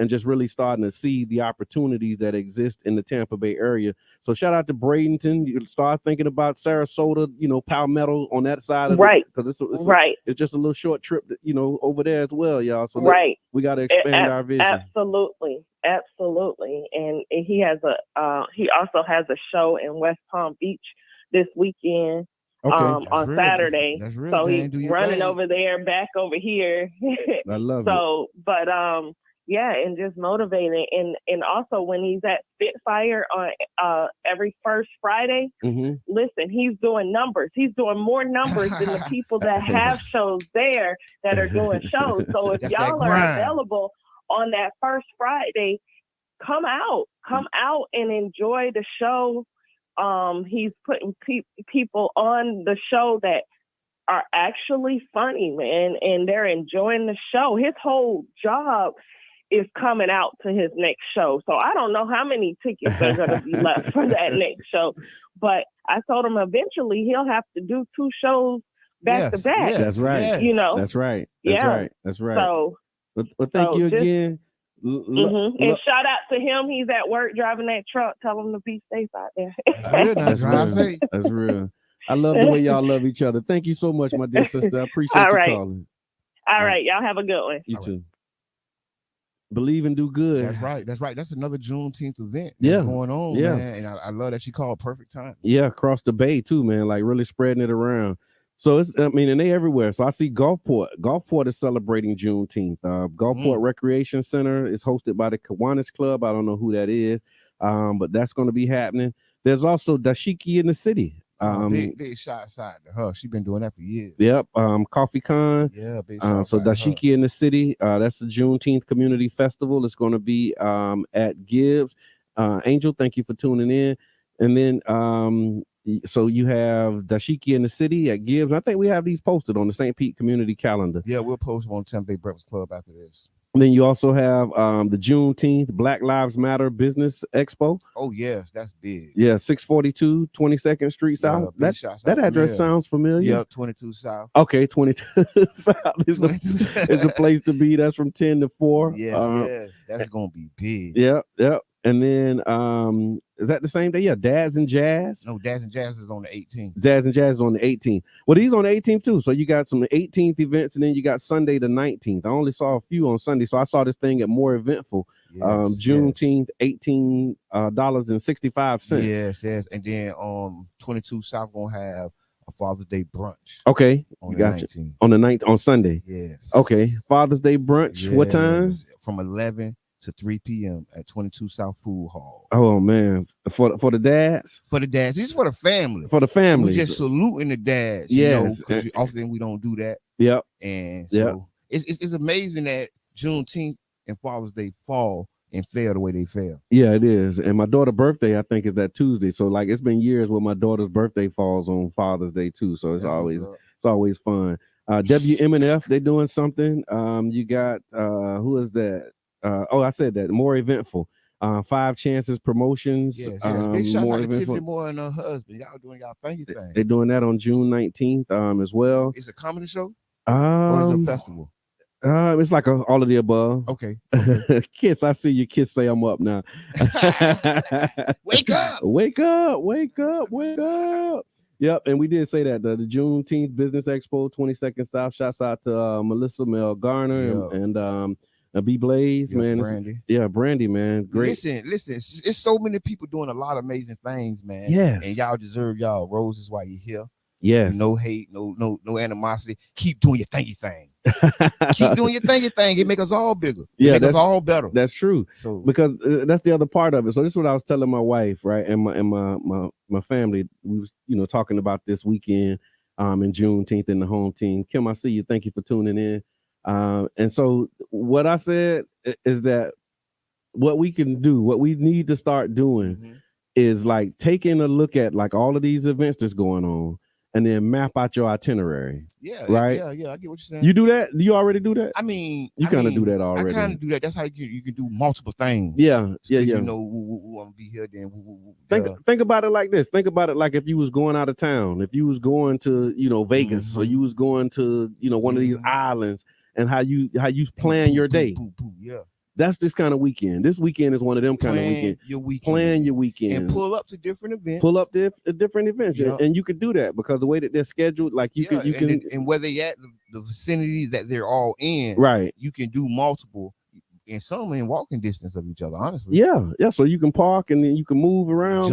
just really starting to see the opportunities that exist in the Tampa Bay area. So shout out to Bradenton. You start thinking about Sarasota, Palmetto on that side of it, because it's just a little short trip, over there as well, y'all. So we got to expand our vision. Absolutely, and he also has a show in West Palm Beach this weekend. On Saturday. So he's running over there, back over here. I love it. But and just motivating. And also when he's at Spitfire on every first Friday, listen, he's doing numbers. He's doing more numbers than the people that have shows there that are doing shows. So if y'all are available on that first Friday, come out and enjoy the show. He's putting people on the show that are actually funny, man, and they're enjoying the show. His whole job is coming out to his next show. So I don't know how many tickets are going to be left for that next show, but I told him eventually he'll have to do 2 shows back to back. That's right. That's right. That's right. So, well, thank you again. And shout out to him. He's at work driving that truck. Tell him to be safe out there. That's real. That's real. I love the way y'all love each other. Thank you so much, my dear sister. I appreciate you calling. All right. Y'all have a good one. You too. Believe and do good. That's right. That's another Juneteenth event that's going on, man. And I love that she called perfect time. Yeah, across the bay too, man. Like really spreading it around. So and they everywhere. So I see Gulfport. Gulfport is celebrating Juneteenth. Gulfport Recreation Center is hosted by the Kiwanis Club. I don't know who that is, but that's going to be happening. There's also Dashiki in the City. Big shot aside to her. She's been doing that for years. Yep. Coffee Con. Yeah, big shot. So Dashiki in the City. That's the Juneteenth Community Festival. It's going to be at Gibbs. Angel, thank you for tuning in. And then so you have Dashiki in the City at Gibbs. I think we have these posted on the St. Pete Community Calendar. Yeah, we'll post them on Tampa Bay Breakfast Club after this. And then you also have the Juneteenth Black Lives Matter Business Expo. Oh, yes, that's big. Yeah, 642 22nd Street South. That address sounds familiar. Yeah, 22 South. Okay, 22 South is the place to be. That's from 10 to 4. Yes, that's going to be big. Yep. And then is that the same day? Yeah, Dads and Jazz. No, Dads and Jazz is on the 18th. Dads and Jazz is on the 18th. Well, he's on the 18th too. So you got some 18th events, and then you got Sunday the 19th. I only saw a few on Sunday, so I saw this thing at More Eventful. Juneteenth, $18.65. Yes. And then 22 South gonna have a Father's Day brunch. Okay, on the gotcha. 19th. On the 9th, on Sunday. Yes. Okay, Father's Day brunch. What time? From 11 to 3 p.m. at 22 South Food Hall. Oh man, for the dads. For the dads, this is for the family. For the family, we just saluting the dads. Because often we don't do that. Yep. And so it's amazing that Juneteenth and Father's Day fall and fell the way they fell. Yeah, it is. And my daughter's birthday, I think, is that Tuesday. So like it's been years where my daughter's birthday falls on Father's Day too. So it's always fun. WMNF, they doing something. You got who is that? I said that. More Eventful. 5 Chances Promotions. Yes. Big shout out to Tiffany Moore and her husband. Y'all doing y'all thing. They're doing that on June 19th as well. It's a comedy show? Or is it a festival? It's like all of the above. Okay. Kiss, I see you. Kiss, say I'm up now. Wake up. Wake up, wake up, wake up. Yep, and we did say that the Juneteenth Business Expo, 22nd South. Shouts out to Melissa Mel Garner and B Blaze, man. Brandy. Brandy, man. Great. Listen. It's so many people doing a lot of amazing things, man. Yes. And y'all deserve y'all roses while you're here. Yes. No hate, no animosity. Keep doing your thingy thing. Keep doing your thingy thing. It make us all bigger. It make us all better. That's true. So because that's the other part of it. So this is what I was telling my wife, right, and my family. We was talking about this weekend, in Juneteenth in the home team. Kim, I see you. Thank you for tuning in. And so what I said is that what we can do, what we need to start doing, is like taking a look at like all of these events that's going on, and then map out your itinerary. Yeah, right. Yeah, I get what you're saying. You do that? Do you already do that? I mean, you kind of do that already. I kind of do that. That's how you can do multiple things. Yeah. You know, we want to be here. Then think about it like this. Think about it like if you was going out of town, if you was going to Vegas, or you was going to one of these islands, and how you plan your day. Yeah. That's this kind of weekend. This weekend is one of them kind of weekend. Plan your weekend and pull up to different events. Pull up to different events, and you could do that because the way that they're scheduled, like you can, and where they at the vicinity that they're all in, right? You can do multiple, and some in walking distance of each other. Honestly, yeah. So you can park and then you can move around,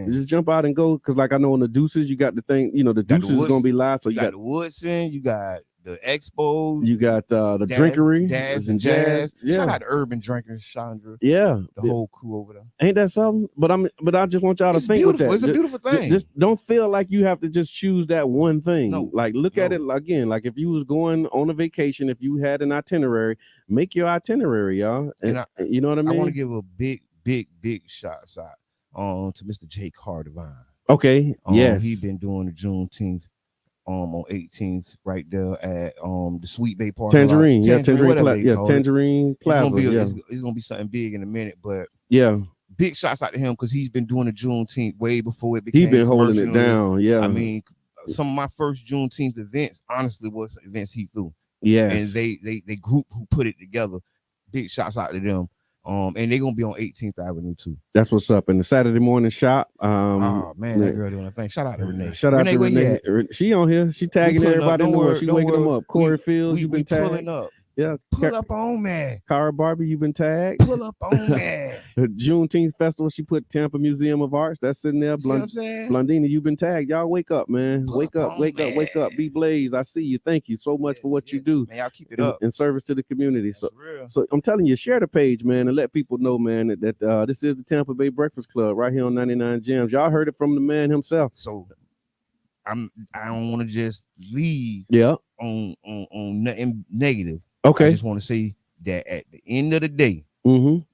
just jump out and go. Because like I know on the Deuces, you got the thing. The Deuces is gonna be live. So you got the Woodson, you got the Expo, you got the Drinkery, Daz and Jazz. Yeah. Shout out to Urban Drinkers, Chandra. Yeah, the whole crew over there. Ain't that something? But I just want y'all to think with that. It's a beautiful thing. Just don't feel like you have to just choose that one thing. No, like look at it again. Like if you was going on a vacation, if you had an itinerary, make your itinerary, y'all. And you know what I mean? I want to give a big shout out to Mr. Jake Hardivine. Okay. Yes, he's been doing the Juneteenth. On 18th, right there at the Sweet Bay Park. Tangerine Tangerine Plaza. It's gonna be something big in a minute, but big shouts out to him because he's been doing the Juneteenth way before it became. He's been holding it down. Yeah, I mean, some of my first Juneteenth events, honestly, was events he threw. Yeah, and they group who put it together. Big shouts out to them. And they're gonna be on 18th Avenue too. That's what's up. In the Saturday morning shop. Oh man, that girl doing a thing. Shout out to Renee. Shout out to Renee. She on here. She tagging everybody in the world. She waking them up. Corey Fields, you've been tagged. Pulling up. Yeah, pull up on me. Cara Barbie, you've been tagged. Pull up on me. Juneteenth Festival, she put Tampa Museum of Arts. That's sitting there. Blondina, you've been tagged. Y'all wake up, man. Wake up. B Blaze, I see you. Thank you so much for what you do. Man, y'all keep it up in service to the community. So I'm telling you, share the page, man, and let people know, man, that this is the Tampa Bay Breakfast Club right here on 99 Gems. Y'all heard it from the man himself. So I don't want to just leave on nothing negative. Okay. I just want to say that at the end of the day,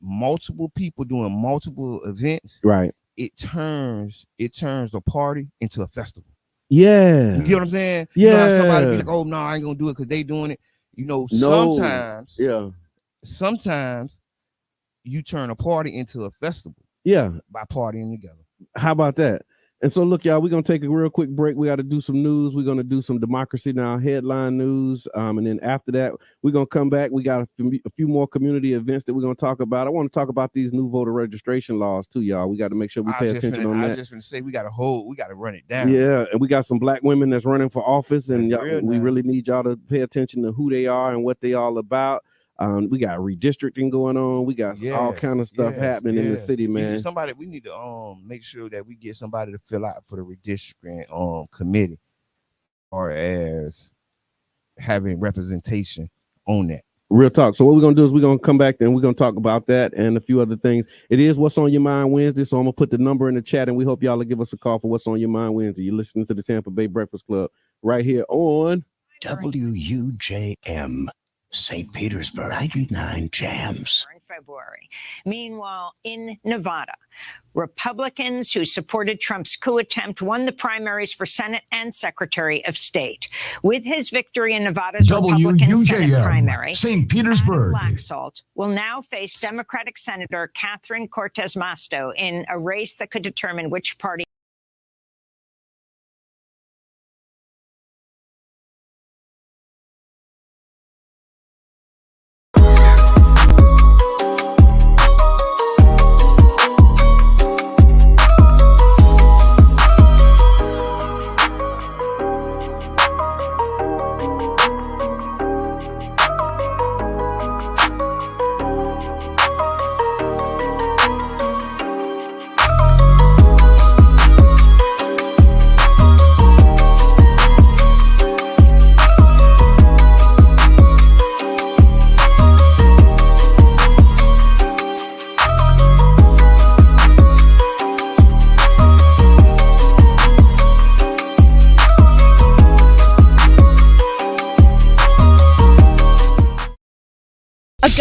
multiple people doing multiple events, right? It turns the party into a festival. Yeah. You get what I'm saying? Yeah. You know how somebody be like, oh no, I ain't gonna do it because they doing it. Sometimes you turn a party into a festival. Yeah. By partying together. How about that? And so, look, y'all, we're going to take a real quick break. We got to do some news. We're going to do some Democracy Now! Headline news. And then after that, we're going to come back. We got a few more community events that we're going to talk about. I want to talk about these new voter registration laws, too, y'all. We got to make sure we pay attention on that. I just want to say we got to run it down. Yeah, and we got some black women that's running for office, and we really need y'all to pay attention to who they are and what they all about. We got redistricting going on. We got all kind of stuff happening in the city, man. We need to make sure that we get somebody to fill out for the redistricting committee, or as having representation on that. Real talk. So what we're gonna do is we're gonna come back and we're gonna talk about that and a few other things. It is What's on Your Mind Wednesday, so I'm gonna put the number in the chat, and we hope y'all will give us a call for What's on Your Mind Wednesday. You're listening to the Tampa Bay Breakfast Club right here on WUJM. St. Petersburg, 99 Jams. In February. Meanwhile, in Nevada, Republicans who supported Trump's coup attempt won the primaries for Senate and Secretary of State. With his victory in Nevada's Republican Senate primary, St. Petersburg, Black Salt will now face Democratic Senator Catherine Cortez Masto in a race that could determine which party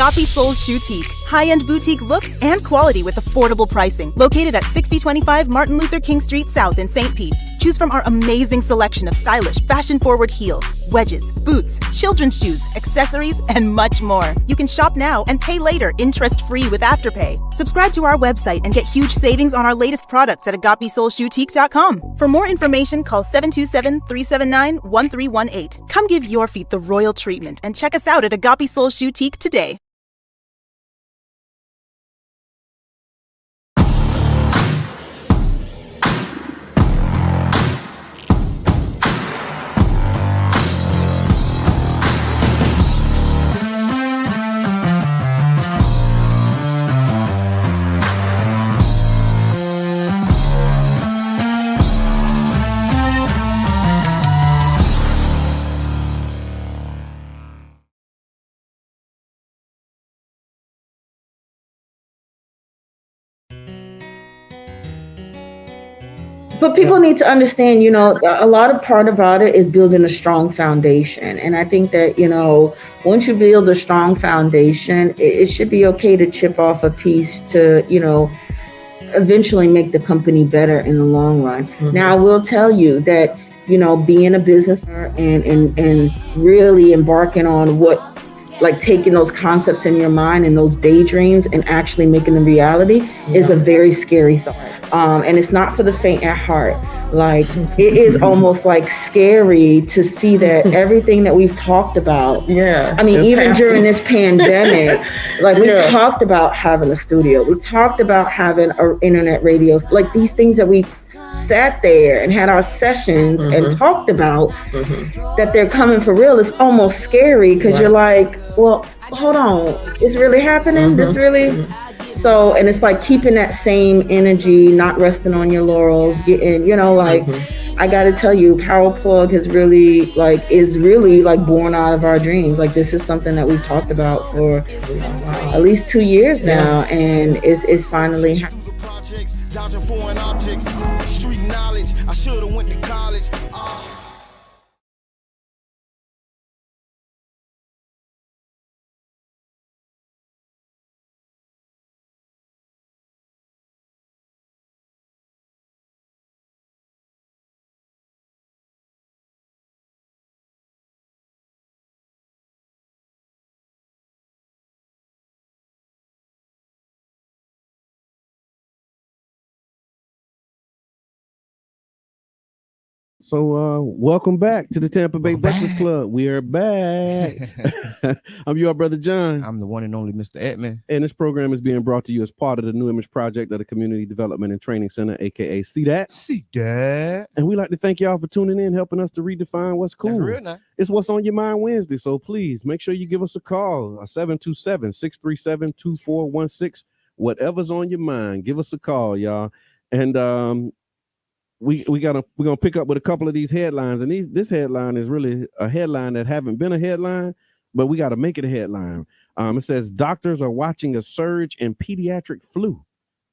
Agape Soul Boutique. High-end boutique looks and quality with affordable pricing. Located at 6025 Martin Luther King Street South in St. Pete. Choose from our amazing selection of stylish, fashion-forward heels, wedges, boots, children's shoes, accessories, and much more. You can shop now and pay later, interest-free with Afterpay. Subscribe to our website and get huge savings on our latest products at agapesoulboutique.com. For more information, call 727-379-1318. Come give your feet the royal treatment and check us out at Agape Soul Boutique today. But people need to understand, a lot of part about it is building a strong foundation. And I think that, once you build a strong foundation, it should be okay to chip off a piece to, eventually make the company better in the long run. Mm-hmm. Now, I will tell you that, being a business and really embarking on taking those concepts in your mind and those daydreams and actually making them reality is a very scary thought. And it's not for the faint at heart. It is almost scary to see that everything that we've talked about. Yeah. I mean, even during this pandemic, we talked about having a studio. We talked about having internet radios, these things that we sat there and had our sessions and talked about, that they're coming for real. It's almost scary because you're like, well, hold on, it's really happening? This really? So, and it's keeping that same energy, not resting on your laurels, getting, I got to tell you, Power Plug has really, is really born out of our dreams. This is something that we've talked about for at least 2 years now, and it's finally happening. Dodging foreign objects, street knowledge, I should have went to college. So welcome back to the Tampa Bay Breakfast Club. We are back. I'm your brother John. I'm the one and only Mr. Edmund. And this program is being brought to you as part of the New Image Project of the Community Development and Training Center, aka CDAT. CDAT. And we like to thank y'all for tuning in, helping us to redefine what's cool. That's real nice. It's What's on Your Mind Wednesday. So please make sure you give us a call, 727-637-2416. Whatever's on your mind, give us a call, y'all. And we're gonna pick up with a couple of these headlines, and this headline is really a headline that haven't been a headline, but we got to make it a headline. It says doctors are watching a surge in pediatric flu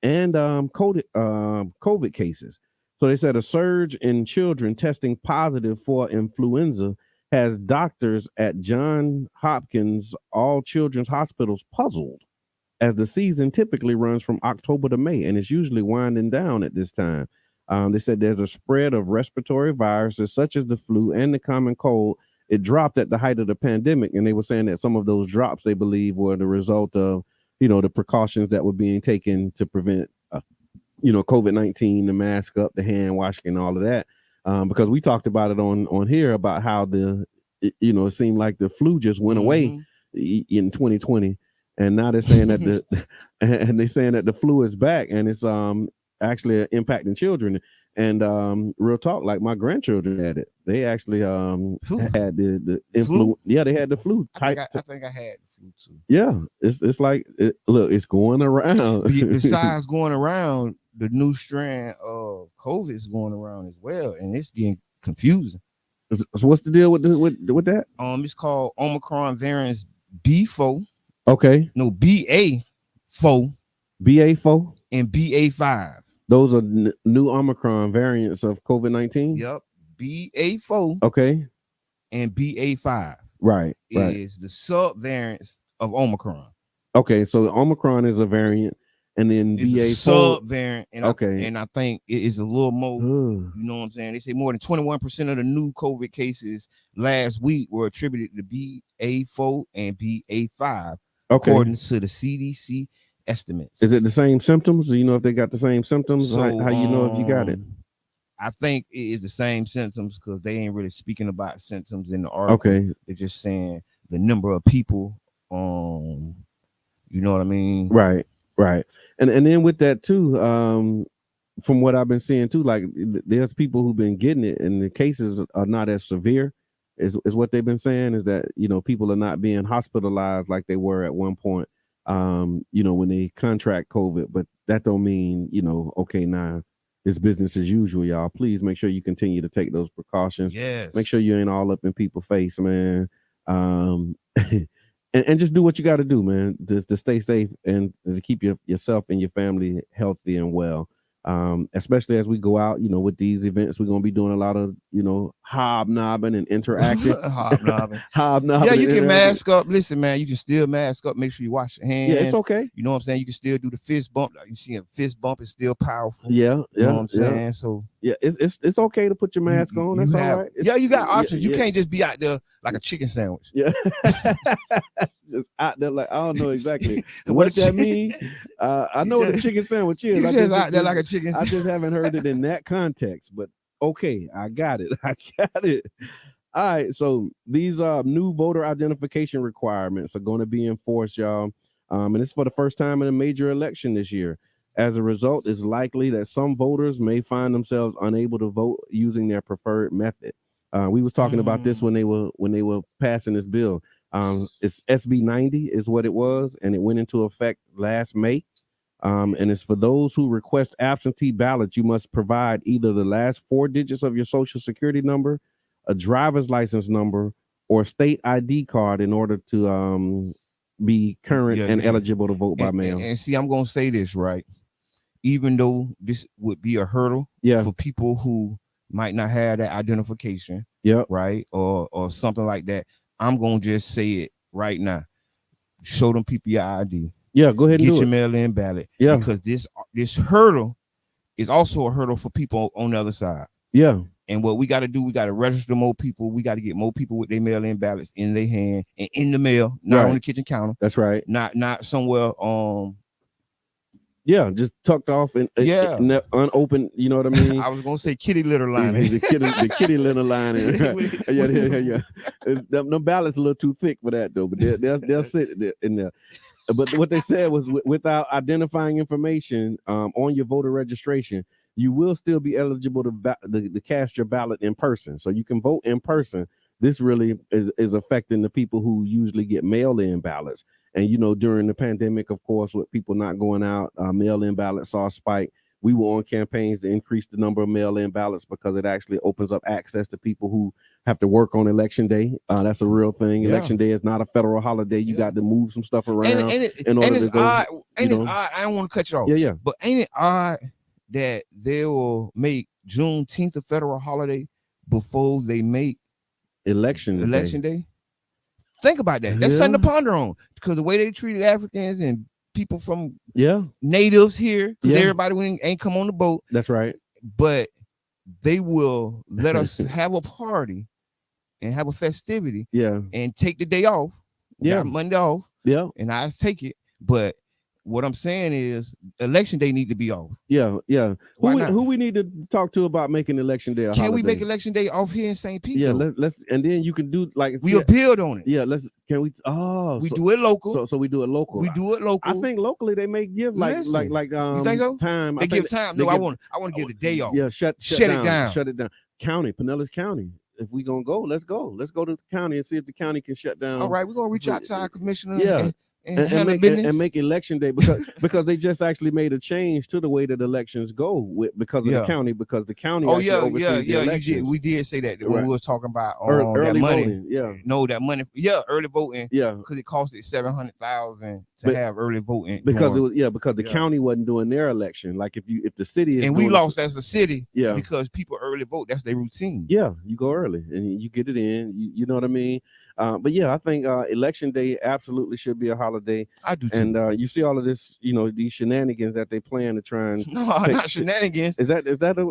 and COVID cases. So they said a surge in children testing positive for influenza has doctors at Johns Hopkins All Children's Hospitals puzzled, as the season typically runs from October to May, and it's usually winding down at this time. They said there's a spread of respiratory viruses such as the flu and the common cold. It dropped at the height of the pandemic, and they were saying that some of those drops, they believe, were the result of, the precautions that were being taken to prevent, COVID-19, the mask up, the hand washing, and all of that. Because we talked about it on here about how it seemed like the flu just went away in 2020, and now they're saying that the flu is back, and it's actually impacting children. And real talk, my grandchildren had it. They actually had the influenza. Yeah, they had the flu. I think I had the flu too. Yeah, it's it's going around. Besides going around, the new strand of COVID is going around as well, and it's getting confusing. So what's the deal with that? It's called Omicron variant B4. Okay. No, BA4. BA4 and BA5. Those are new Omicron variants of COVID-19? Yep. BA4. Okay. And BA5. Right. Is the sub-variants of Omicron. Okay, so Omicron is a variant, and then It's a BA4. sub variant, and Okay. I think it is a little more. Ugh. You know what I'm saying? They say more than 21% of the new COVID cases last week were attributed to BA4 and BA5, Okay. according to the CDC estimates. Is it the same symptoms? Do you know if they got the same symptoms? So, how you know if you got it? I think it is the same symptoms because they ain't really speaking about symptoms in the article. Okay. They're just saying the number of people. You know what I mean? Right. And then with that too, from what I've been seeing too, like there's people who've been getting it, and the cases are not as severe. Is what they've been saying is that people are not being hospitalized like they were at one point. When they contract COVID, but that don't mean okay, now it's business as usual, y'all. Please make sure you continue to take those precautions. Yes. Make sure you ain't all up in people's face, man. And just do what you got to do, man, to stay safe and to keep yourself and your family healthy and well. Especially as we go out, with these events, we're gonna be doing a lot of, hobnobbing and interacting. hobnobbing. Yeah, you can mask up. Listen, man, you can still mask up. Make sure you wash your hands. Yeah, it's okay. You know what I'm saying? You can still do the fist bump. You see a fist bump is still powerful. Yeah, you know what I'm saying? So yeah, it's okay to put your mask on. That's all right. You got options. You can't just be out there like a chicken sandwich. Yeah. Just out there like I don't know exactly what that mean. I know what a chicken sandwich is. You just out there like a chicken sandwich. I just haven't heard it in that context, but okay, I got it. All right, so these new voter identification requirements are going to be enforced, y'all. And it's for the first time in a major election this year. As a result, it's likely that some voters may find themselves unable to vote using their preferred method. We was talking about this when they were passing this bill. It's SB 90 is what it was, and it went into effect last May. And it's for those who request absentee ballots. You must provide either the last 4 digits of your social security number, a driver's license number, or a state ID card in order to be current and eligible to vote by mail. And see, I'm gonna say this, right? Even though this would be a hurdle for people who might not have that identification, right, or something like that, I'm gonna just say it right now. Show them people your ID. Yeah, go ahead and get your mail-in ballot. Yeah, because this hurdle is also a hurdle for people on the other side. Yeah. And what we got to do, we got to register more people. We got to get more people with their mail-in ballots in their hand and in the mail, not on the kitchen counter. That's right. Not somewhere. Yeah, just tucked off and unopened. You know what I mean? I was gonna say kitty litter lining. the kitty litter lining. Yeah. The ballots a little too thick for that though, but they'll sit in there. But what they said was without identifying information on your voter registration, you will still be eligible to cast your ballot in person. So you can vote in person. This really is affecting the people who usually get mail-in ballots. And, during the pandemic, of course, with people not going out, mail-in ballots saw a spike. We were on campaigns to increase the number of mail-in ballots because it actually opens up access to people who have to work on election day. That's a real thing. Yeah. Election day is not a federal holiday. You got to move some stuff around in order to go. It's odd. I don't want to cut you off. Yeah. But ain't it odd that they will make Juneteenth a federal holiday before they make election day? Think about that. That's something to ponder on, because the way they treated Africans and people from natives here, because everybody ain't come on the boat. That's right. But they will let us have a party and have a festivity and take the day off. Got Monday off. Yeah. And I take it. But what I'm saying is election day need to be off. Yeah. Who we need to talk to about making election day a holiday? Can we make election day off here in St. Pete? Yeah, let's and then you can do like we'll build on it. Yeah, do it local. So we do it local. We do it local. I think locally they may give like you think so? Time. They give time. No, I want to give the day off. Yeah, shut it down. Shut it down. County, Pinellas County. If we gonna go, let's go. Let's go to the county and see if the county can shut down. All right, we're gonna reach out to our commissioner. Yeah. And make election day because they just actually made a change to the way that elections go because of the county, because the county. We did say that when we was talking about early that money. Voting, that money. Yeah, early voting. Yeah, because it costed $700,000 to have early voting because the county wasn't doing their election. Like if the city is and we lost as a city. Yeah, because people early vote. That's their routine. Yeah, you go early and you get it in. You know what I mean. But yeah, I think election day absolutely should be a holiday. I do too. And you see all of this, these shenanigans that they plan to try and No, not shenanigans. Is that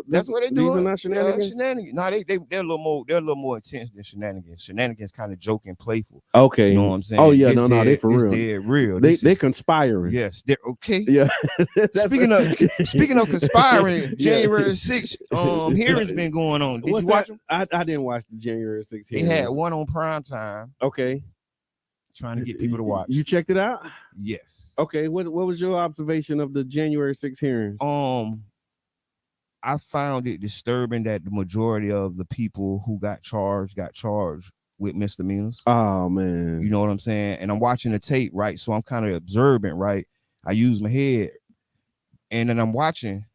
that's what they do? These are not shenanigans. Shenanigans. No, they're a little more intense than shenanigans. Shenanigans kind of joking, playful. Okay. You know what I'm saying? Oh yeah, they for real. They're real. They conspiring. Yes, they're okay. Yeah. Speaking of conspiring, January 6th hearings been going on. Did you watch them? I didn't watch the January 6th They hearings. had one on prime time. Okay. Trying to get people to watch. You checked it out? Yes. Okay. What was your observation of the January 6th hearings? I found it disturbing that the majority of the people who got charged with misdemeanors. Oh man. You know what I'm saying? And I'm watching the tape, right? So I'm kind of observant, right? I use my head. And then I'm watching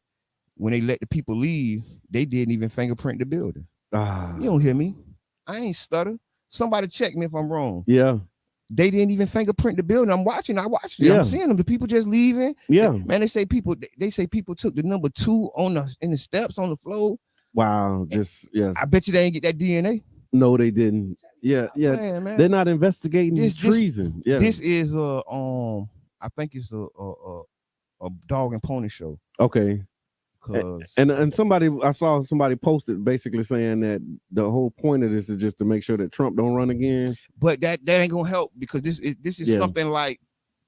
when they let the people leave, they didn't even fingerprint the building. You don't hear me. I ain't stutter. Somebody check me if I'm wrong. Yeah. They didn't even fingerprint the building. I watched it. Yeah. I'm seeing them. The people just leaving. Yeah. Man, they say people took the number 2 in the steps on the floor. Wow. Yes. I bet you they ain't get that DNA. No, they didn't. Yeah. Man. They're not investigating treason. Yeah. This is I think it's a dog and pony show. Okay. And I saw somebody posted basically saying that the whole point of this is just to make sure that Trump don't run again. But that ain't gonna help because this is something like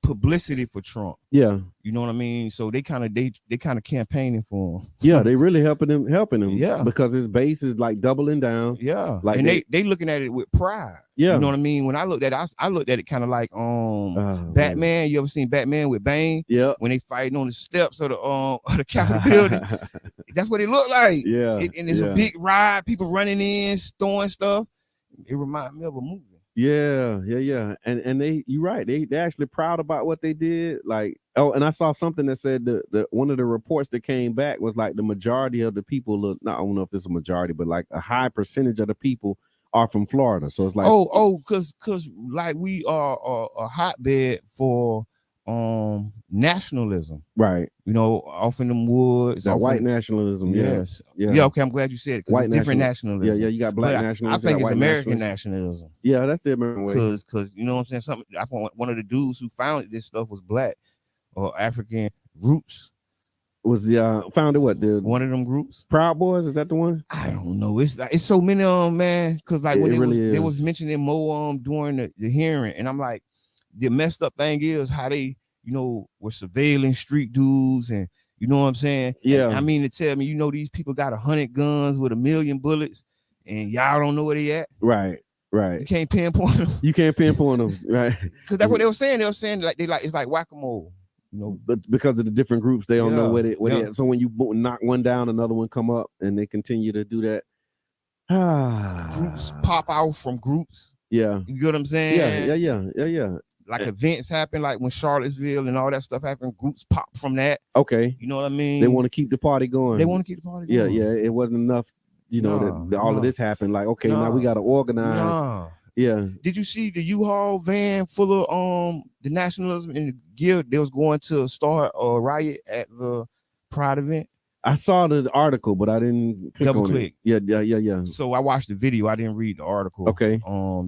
publicity for Trump. Yeah. You know what I mean? So they kind of campaigning for him. Yeah, they really helping him. Yeah. Because his base is like doubling down. Yeah. Like and they looking at it with pride. Yeah. You know what I mean? When I looked at it, I looked at it kind of like Batman. Man. You ever seen Batman with Bane? Yeah. When they fighting on the steps of the Capitol building. That's what it looked like. Yeah. And it's a big ride, people running in, throwing stuff. It reminded me of a movie. Yeah. And you're right. They actually proud about what they did. Like, and I saw something that said the one of the reports that came back was like the majority of the people, I don't know if it's a majority, but like a high percentage of the people are from Florida. So it's like because like we are a hotbed for nationalism, right? Off in them woods, white nationalism. Yes, yeah. Okay, I'm glad you said it. White different nationalism. Yeah, you got black nationalism. I think it's American nationalism. Yeah, that's the American way. Because you know what I'm saying. One of the dudes who founded this stuff was black or African roots. Was founded what? One of them groups? Proud Boys, is that the one? I don't know. It's so many of them, man. Because like when they was mentioning Mo during the hearing, and I'm like, the messed up thing is how they, were surveilling street dudes, and you know what I'm saying? Yeah. And I mean to tell me, these people got 100 guns with 1 million bullets, and y'all don't know where they at. Right. You can't pinpoint them. You can't pinpoint them, right? Because that's what they were saying. They were saying it's like whack-a-mole. But because of the different groups, they don't know where they at. So when you knock one down, another one come up, and they continue to do that. Groups pop out from groups. Yeah. You get what I'm saying? Yeah. Like events happen, like when Charlottesville and all that stuff happened, groups pop from that. Okay. You know what I mean? They want to keep the party going. Yeah. It wasn't enough, that all of this happened. Like, okay, now we got to organize. Yeah. Did you see the U-Haul van full of the nationalism and the guild? They was going to start a riot at the Pride event. I saw the article, but I didn't double click. Yeah. So I watched the video. I didn't read the article. Okay.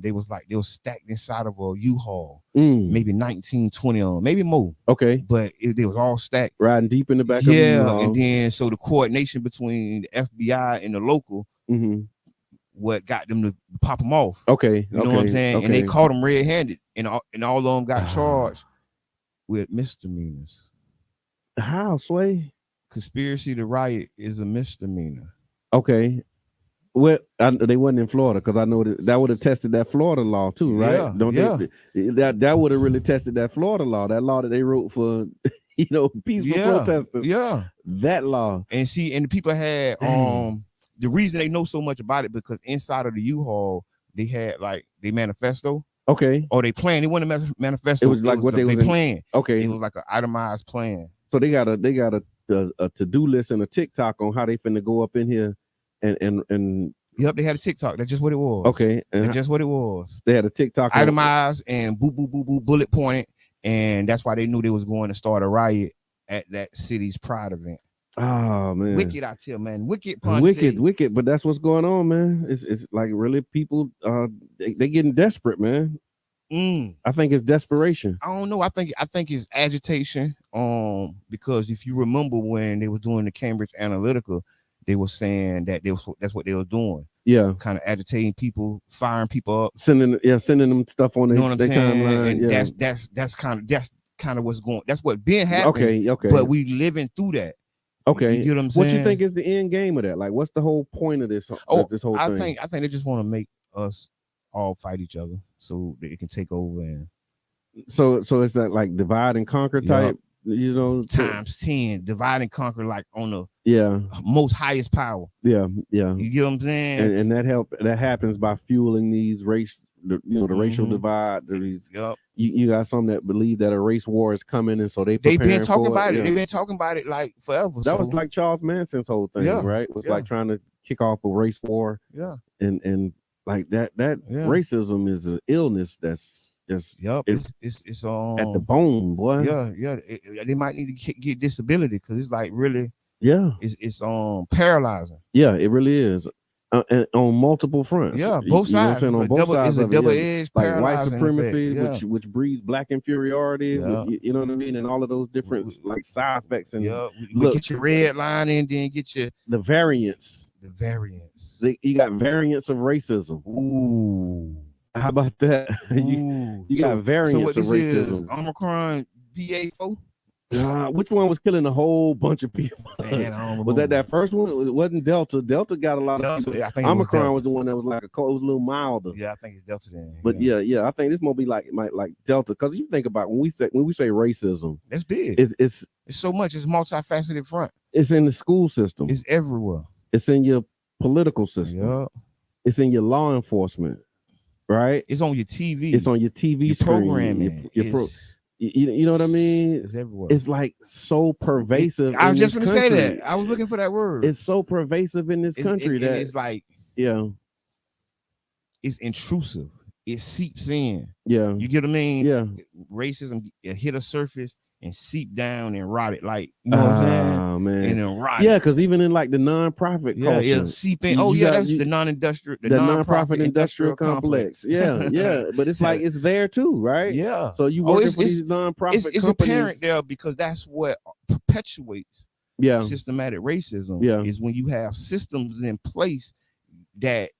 They was stacked inside of a U-Haul, maybe 19, 20 of them, maybe more. Okay. But they was all stacked, riding deep in the back of the U-Haul. And then so the coordination between the FBI and the local, what got them to pop them off. Okay. You know what I'm saying? And they caught them red-handed, and all of them got charged with misdemeanors. How, Sway? Conspiracy to riot is a misdemeanor. Okay. Well, they wasn't in Florida because I know that would have tested that Florida law too, right? That would have really tested that Florida law, that law that they wrote for, peaceful protesters. Yeah. That law. And the people had the reason they know so much about it because inside of the U-Haul they had like they manifesto. Okay. Or they plan. It wasn't a manifesto. It was like what they planned. Okay. It was like an itemized plan. So they got a to-do list and a TikTok on how they finna go up in here and Yep, they had a TikTok. That's just what it was. Okay. That's just what it was. They had a TikTok itemized and bullet point, and that's why they knew they was going to start a riot at that city's Pride event. Oh man, Wicked out here, man. Wicked, Ponce. wicked. But that's what's going on, man. It's like really people. They getting desperate, man. I think it's desperation. I don't know. I think it's agitation. Because if you remember when they were doing the Cambridge Analytica, they were saying that that's what they were doing. Yeah, kind of agitating people, firing people up, sending them stuff on you know what I'm saying? timeline. And yeah. that's kind of what's going. That's what been happening. Okay. But we living through that. Okay, you get what I'm saying? What you think is the end game of that? Like, what's the whole point of this? This whole thing? I think they just want to make us all fight each other so that it can take over. And so it's that like divide and conquer type. You know, times 10, divide and conquer, like on the most highest power. Yeah. You get what I'm saying? And that happens by fueling these the racial divide. You got some that believe that a race war is coming, and so they've been talking about it. They've been talking about it like forever. That was like Charles Manson's whole thing, right? It was like trying to kick off a race war. Yeah, and like that racism is an illness that's just it's at the bone, boy. They might need to get disability because it's like really it's paralyzing. Yeah, it really is. And on multiple fronts. Yeah, both sides. You know on both sides, it's a double-edged, like white supremacy, which breeds black inferiority. You know what I mean, and all of those different like side effects. And look, get your red line and then get your the variants. You got variants of racism. Ooh. How about that? You got variants of racism. Omicron BA4. Which one was killing a whole bunch of people? Man, was that first one? It wasn't Delta. Delta got a lot of people. I think Omicron was the one that was like it was a little milder. Yeah, I think it's Delta then. But yeah, I think this might be like Delta, because you think about when we say racism, it's big. It's so much. It's multifaceted front. It's in the school system. It's everywhere. It's in your political system. Yeah. It's in your law enforcement. Right? It's on your TV. It's on your TV screen. Programming. You know what I mean? It's everywhere. It's like so pervasive. I was just going to say that. I was looking for that word. It's so pervasive in this country that it's like, it's intrusive. It seeps in. Yeah. You get what I mean? Yeah. Racism hit a surface and seep down and rot it, like, you know what I'm saying? Man. And then rot it. because even in like the nonprofit culture, seep in. That's the non-industrial, the nonprofit industrial complex. But it's like it's there too, right? Yeah. So you working for these nonprofit it's companies. apparent there, because that's what perpetuates systematic racism. Is when you have systems in place that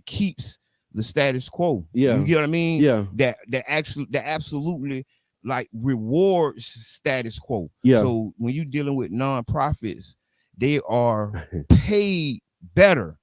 keeps the status quo. You get what I mean? That absolutely like rewards status quo. So when you're dealing with nonprofits, they are paid better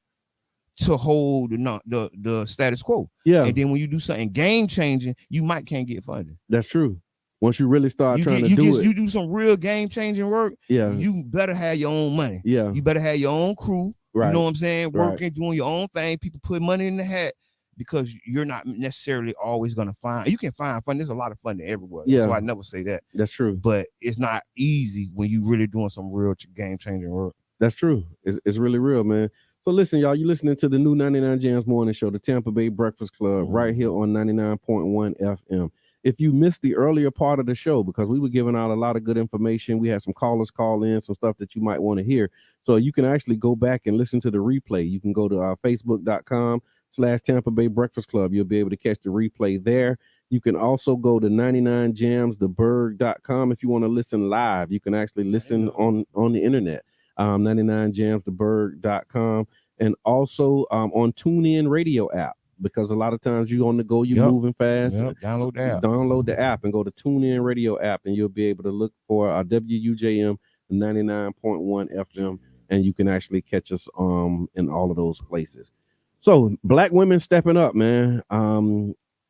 to hold the status quo. And then when you do something game changing, you can't get funded. That's true. Once you really start you do some real game changing work, you better have your own money. You better have your own crew. You know what I'm saying? Working, doing your own thing. People put money in the hat, because you're not necessarily always going to find. You can find funding. There's a lot of funding everywhere. So I never say that. That's true. But it's not easy when you really doing some real game changing work. That's true. It's really real, man. So listen, y'all, you're listening to the new 99 Jams Morning Show, the Tampa Bay Breakfast Club, right here on 99.1 FM. If you missed the earlier part of the show, because we were giving out a lot of good information, we had some callers call in, some stuff that you might want to hear. So you can actually go back and listen to the replay. You can go to facebook.com/Tampa Bay Breakfast Club. You'll be able to catch the replay there. You can also go to 99jamstheberg.com if you want to listen live. You can actually listen on the internet. 99jamstheberg.com, and also on TuneIn Radio app, because a lot of times you're on the go, you're moving fast. Download the app. Download the app and go to TuneIn Radio app, and you'll be able to look for WUJM 99.1 FM, and you can actually catch us in all of those places. So black women stepping up, man.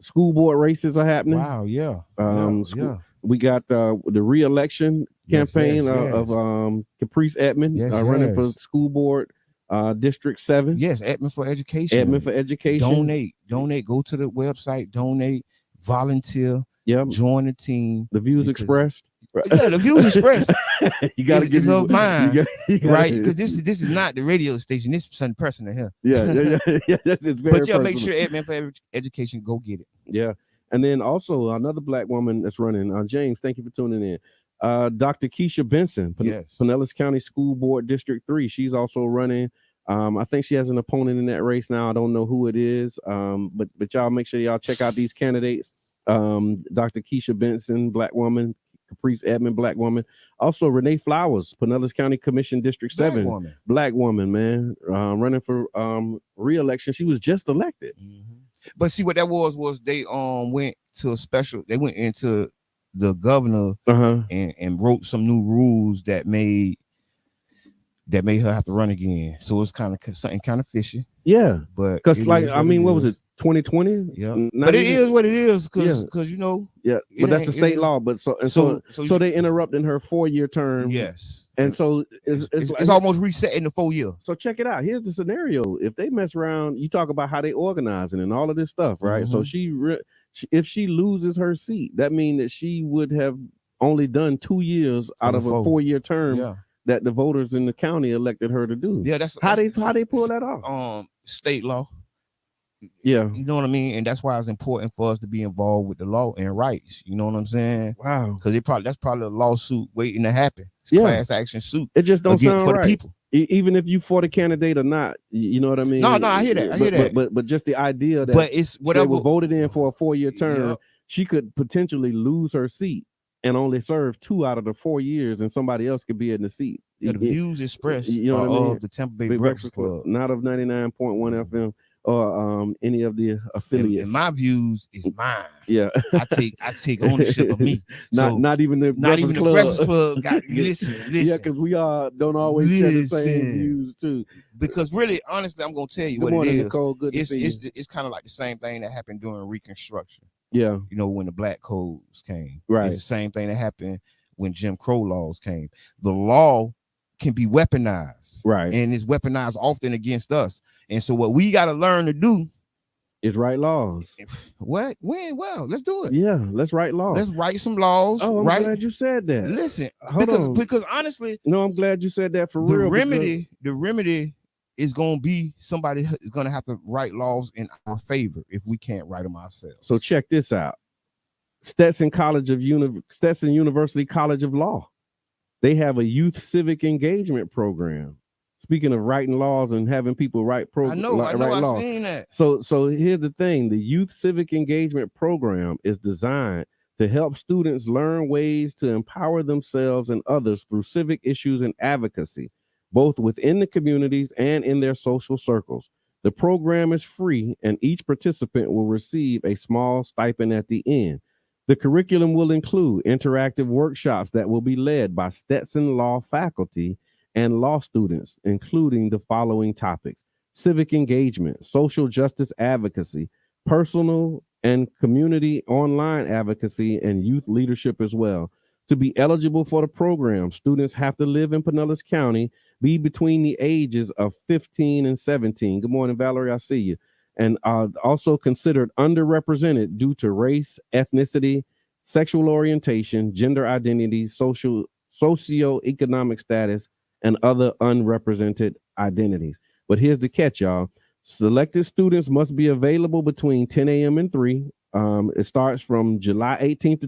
School board races are happening. Wow, we got the re-election campaign of Caprice Edmond running for school board District 7. Yes, Edmond for Education. Edmond for Education. Donate. Go to the website. Donate. Volunteer. Join the team. The views expressed. Yeah, the views expressed. You got to get of mine, right? Because this is not the radio station. This is something personal here. Yeah. That's very. But personal. make sure Edmond for Education, go get it. Yeah, and then also another black woman that's running. James, thank you for tuning in. Dr. Keisha Benson, Yes. Pinellas County School Board District 3. She's also running. I think she has an opponent in that race now. I don't know who it is. But y'all make sure y'all check out these candidates. Dr. Keisha Benson, Black woman. Caprice Edmond, Black woman. Also, Renee Flowers, Pinellas County Commission District 7. Black woman, man. Running for re-election. She was just elected. But see what that was they went to a special, they went into the governor and wrote some new rules that made her have to run again. So it's kind of something kind of fishy. Yeah. But because what was it? 2020? Yeah. But it is what it is, because you know. Yeah, but that's the state law. But so they interrupting her 4-year term. Yes. And so it's almost resetting the 4 year. So check it out. Here's the scenario. If they mess around, you talk about how they organizing and all of this stuff, right? So if she loses her seat, that means that she would have only done 2 years out of a 4-year term that the voters in the county elected her to do. Yeah, that's how they pull that off. State law. Yeah, you know what I mean, and that's why it's important for us to be involved with the law and rights. You know what I'm saying? Wow, because that's probably a lawsuit waiting to happen. Class action suit. It just don't sound for right. The people. Even if you for the candidate or not, you know what I mean? No, I hear that. But just the idea that it's whatever they were voted in for a 4-year term, she could potentially lose her seat and only serve 2 out of the 4 years, and somebody else could be in the seat. The views expressed you know what I mean? Of the Tampa Bay Breakfast Club, not of 99.1 FM. Or any of the affiliates. And my views is mine. Yeah, I take ownership of me. Not even the Breakfast Club. Got listen. Yeah, because we don't always share the same views too. Because really, honestly, I'm gonna tell you Good what morning, it is. Nicole. Good to see you. It's kind of like the same thing that happened during Reconstruction. Yeah, you know, when the black codes came. Right. It's the same thing that happened when Jim Crow laws came. The law can be weaponized, right, and it's weaponized often against us. And so what we got to learn to do is write laws. Well, let's do it. Yeah, let's write laws. Let's write some laws. Oh, I'm glad you said that. Listen, Hold because honestly, no, I'm glad you said that for the real. The remedy is going to be somebody is going to have to write laws in our favor if we can't write them ourselves. So check this out. Stetson University College of Law. They have a youth civic engagement program. Speaking of writing laws and having people write programs, I've seen that. So here's the thing: the Youth Civic Engagement Program is designed to help students learn ways to empower themselves and others through civic issues and advocacy, both within the communities and in their social circles. The program is free, and each participant will receive a small stipend at the end. The curriculum will include interactive workshops that will be led by Stetson Law faculty and law students, including the following topics: civic engagement, social justice advocacy, personal and community online advocacy, and youth leadership as well. To be eligible for the program, students have to live in Pinellas County, be between the ages of 15 and 17. Good morning, Valerie, I see you. And also considered underrepresented due to race, ethnicity, sexual orientation, gender identity, socioeconomic status, and other unrepresented identities. But here's the catch, y'all. Selected students must be available between 10 a.m. and 3. It starts from July 18th to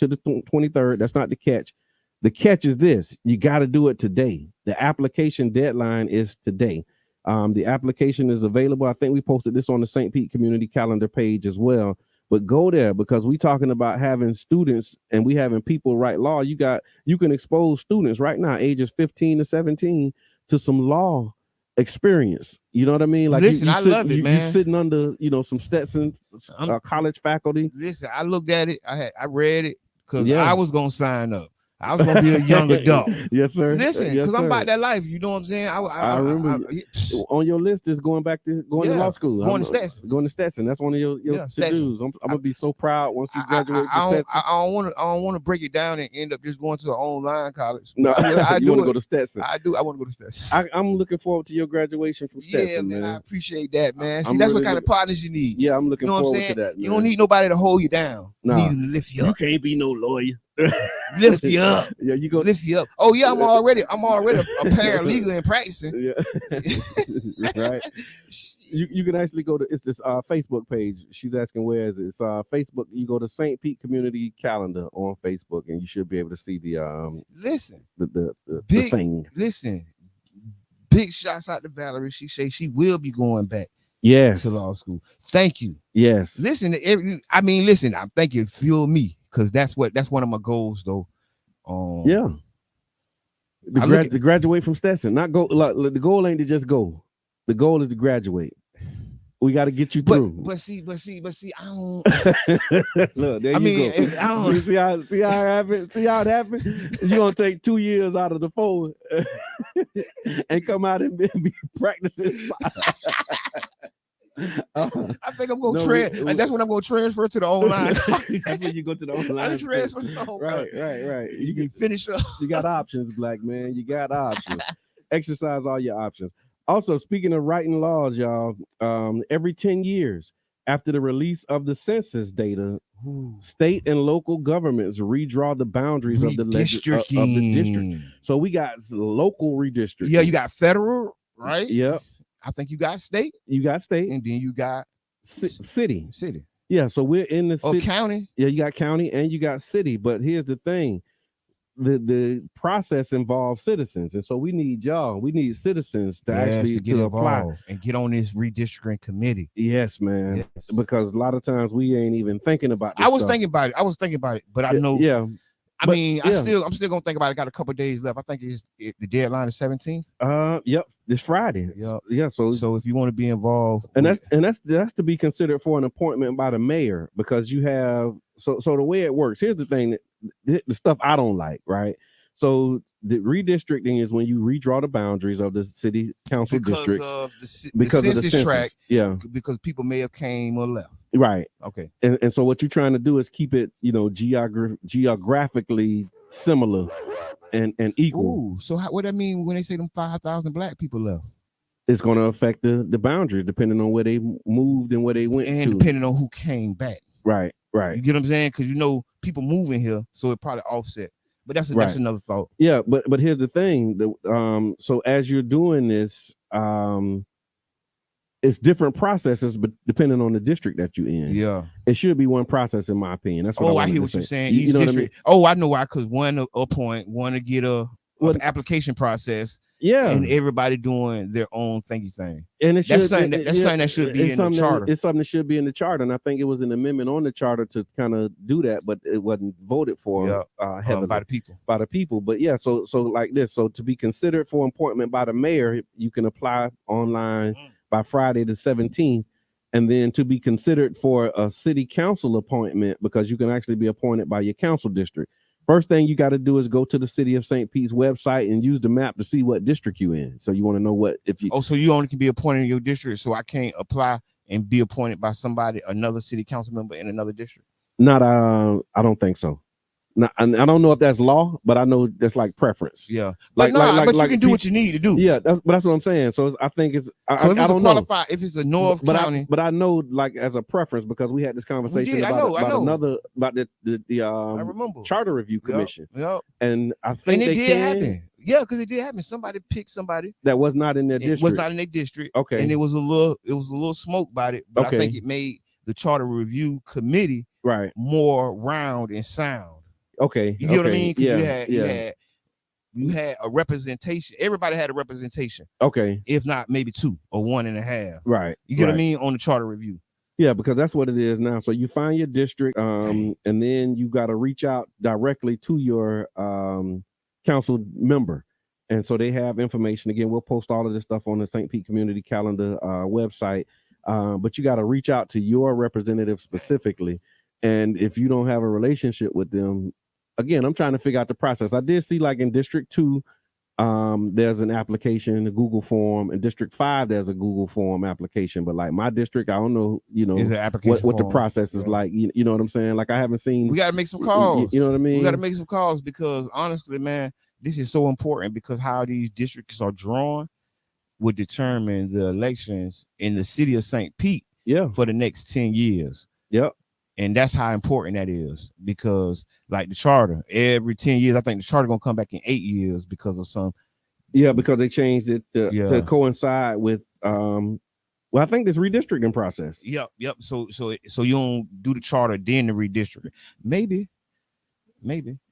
the 23rd. That's not the catch. The catch is this: you got to do it today. The application deadline is today. The application is available. I think we posted this on the St. Pete community calendar page as well. But go there, because we talking about having students and we having people write law. You can expose students right now, ages 15 to 17, to some law experience. You know what I mean? Like, listen, I love it, man. You sitting under, some Stetson college faculty. Listen, I looked at it. I read it because I was gonna sign up. I was gonna be a young adult. Yes, sir. Listen, because I'm about that life. You know what I'm saying? I remember on your list is going to law school. Going to Stetson. Going to Stetson. That's one of your to-dos. I'm gonna be so proud once you graduate. I don't want to break it down and end up just going to an online college. No, I do want to go to Stetson. I do. I want to go to Stetson. I'm looking forward to your graduation from Stetson. Yeah, man. I appreciate that, man. See, that's what kind of partners you need. Yeah, I'm looking forward to that. You don't need nobody to hold you down. No. You need them to lift you up. You can't be no lawyer. lift you up. Yeah, you go lift you up. Oh yeah, I'm already a paralegal and practicing. Yeah. Right. You can actually go to it's this Facebook page. She's asking where is it? It's Facebook. You go to St. Pete Community Calendar on Facebook, and you should be able to see the listen the big thing. Listen, big shots out to Valerie. She says she will be going back. Yes. To law school. Thank you. Yes. Listen to listen, I thank you. Fuel me, because that's one of my goals though. Yeah. To graduate from Stetson. Not go like the goal ain't to just go. The goal is to graduate. We got to get you through. But see, I don't look, there you go. I don't see how it happens. See how it happens? You're gonna take 2 years out of the 4 and come out and be practicing. I think I'm gonna that's when I'm gonna transfer to the online. That's when you go to the online. Transfer to the online. Right. You can finish up. You got options, black man. You got options. Exercise all your options. Also, speaking of writing laws, y'all, every 10 years after the release of the census data, state and local governments redraw the boundaries of the district. So we got local redistricting. Yeah, you got federal, right? Yep. I think you got state. You got state. And then you got city. City. Yeah, so we're in the city. County. Yeah, you got county and you got city. But here's the thing. The process involves citizens, and so we need y'all. We need citizens to actually get apply involved and get on this redistricting committee. Yes, man. Yes. Because a lot of times we ain't even thinking about this. I was thinking about it, but I know. Yeah. I'm still gonna think about it. I got a couple of days left. I think the deadline is 17th. Yep, this Friday. Yep. Yeah. So if you want to be involved, and that's to be considered for an appointment by the mayor, because you have so the way it works. Here's the thing the stuff I don't like, right? So the redistricting is when you redraw the boundaries of the city council districts because of the census tract. Yeah, because people may have came or left. Right. Okay. And so what you're trying to do is keep it, geographically similar and equal. Ooh, so what that mean when they say them 5,000 black people left? It's going to affect the boundaries depending on where they moved and where they went and to. Depending on who came back. Right. You get what I'm saying? Because people moving here, so it probably offset. But that's another thought. Yeah, but here's the thing. So as you're doing this, it's different processes, but depending on the district that you're in. Yeah. It should be one process, in my opinion. That's what I hear what you're saying. You know district, what I mean? I know why, because one appoint, one to get an application process. Yeah. And everybody doing their own thingy thing. And that's something that should be in the charter. It's something that should be in the charter. And I think it was an amendment on the charter to kind of do that, but it wasn't voted for heavily by the people. But yeah, so like this. So to be considered for appointment by the mayor, you can apply online by Friday the 17th. And then to be considered for a city council appointment, because you can actually be appointed by your council district. First thing you got to do is go to the City of St. Pete's website and use the map to see what district you in. So you want to know what if you. Oh, so you only can be appointed in your district. So I can't apply and be appointed by another city council member in another district. Not, I don't think so. Now, I don't know if that's law, but I know that's like preference. Yeah, but you can do what you need to do. Yeah, but that's what I'm saying. So I think it's. I don't know if it's a North County, but I know like as a preference, because we had this conversation about the I remember Charter Review Commission. Yep. And I think it did happen. Yeah, because it did happen. Somebody picked somebody that was not in their district. Was not in their district. Okay, and it was a little smoke about it, but I think it made the Charter Review Committee more round and sound. Okay, you get what I mean? Because you had a representation. Everybody had a representation. Okay, if not maybe 2 or 1.5. Right. You get what I mean on the charter review. Yeah, because that's what it is now. So you find your district, and then you got to reach out directly to your council member, and so they have information. Again, we'll post all of this stuff on the St. Pete Community Calendar website. But you got to reach out to your representative specifically, and if you don't have a relationship with them. Again, I'm trying to figure out the process. I did see like in District 2, there's an application, a Google form. In District 5, there's a Google form application. But like my district, I don't know, what the process is like. You know what I'm saying? Like I haven't seen. We got to make some calls. You know what I mean? We got to make some calls because honestly, man, this is so important because how these districts are drawn would determine the elections in the city of St. Pete for the next 10 years. Yep. And that's how important that is, because like the charter, every 10 years, I think the charter gonna come back in 8 years because of some. Yeah, because they changed it to coincide with well, I think this redistricting process. Yep. So you don't do the charter then the redistricting. Maybe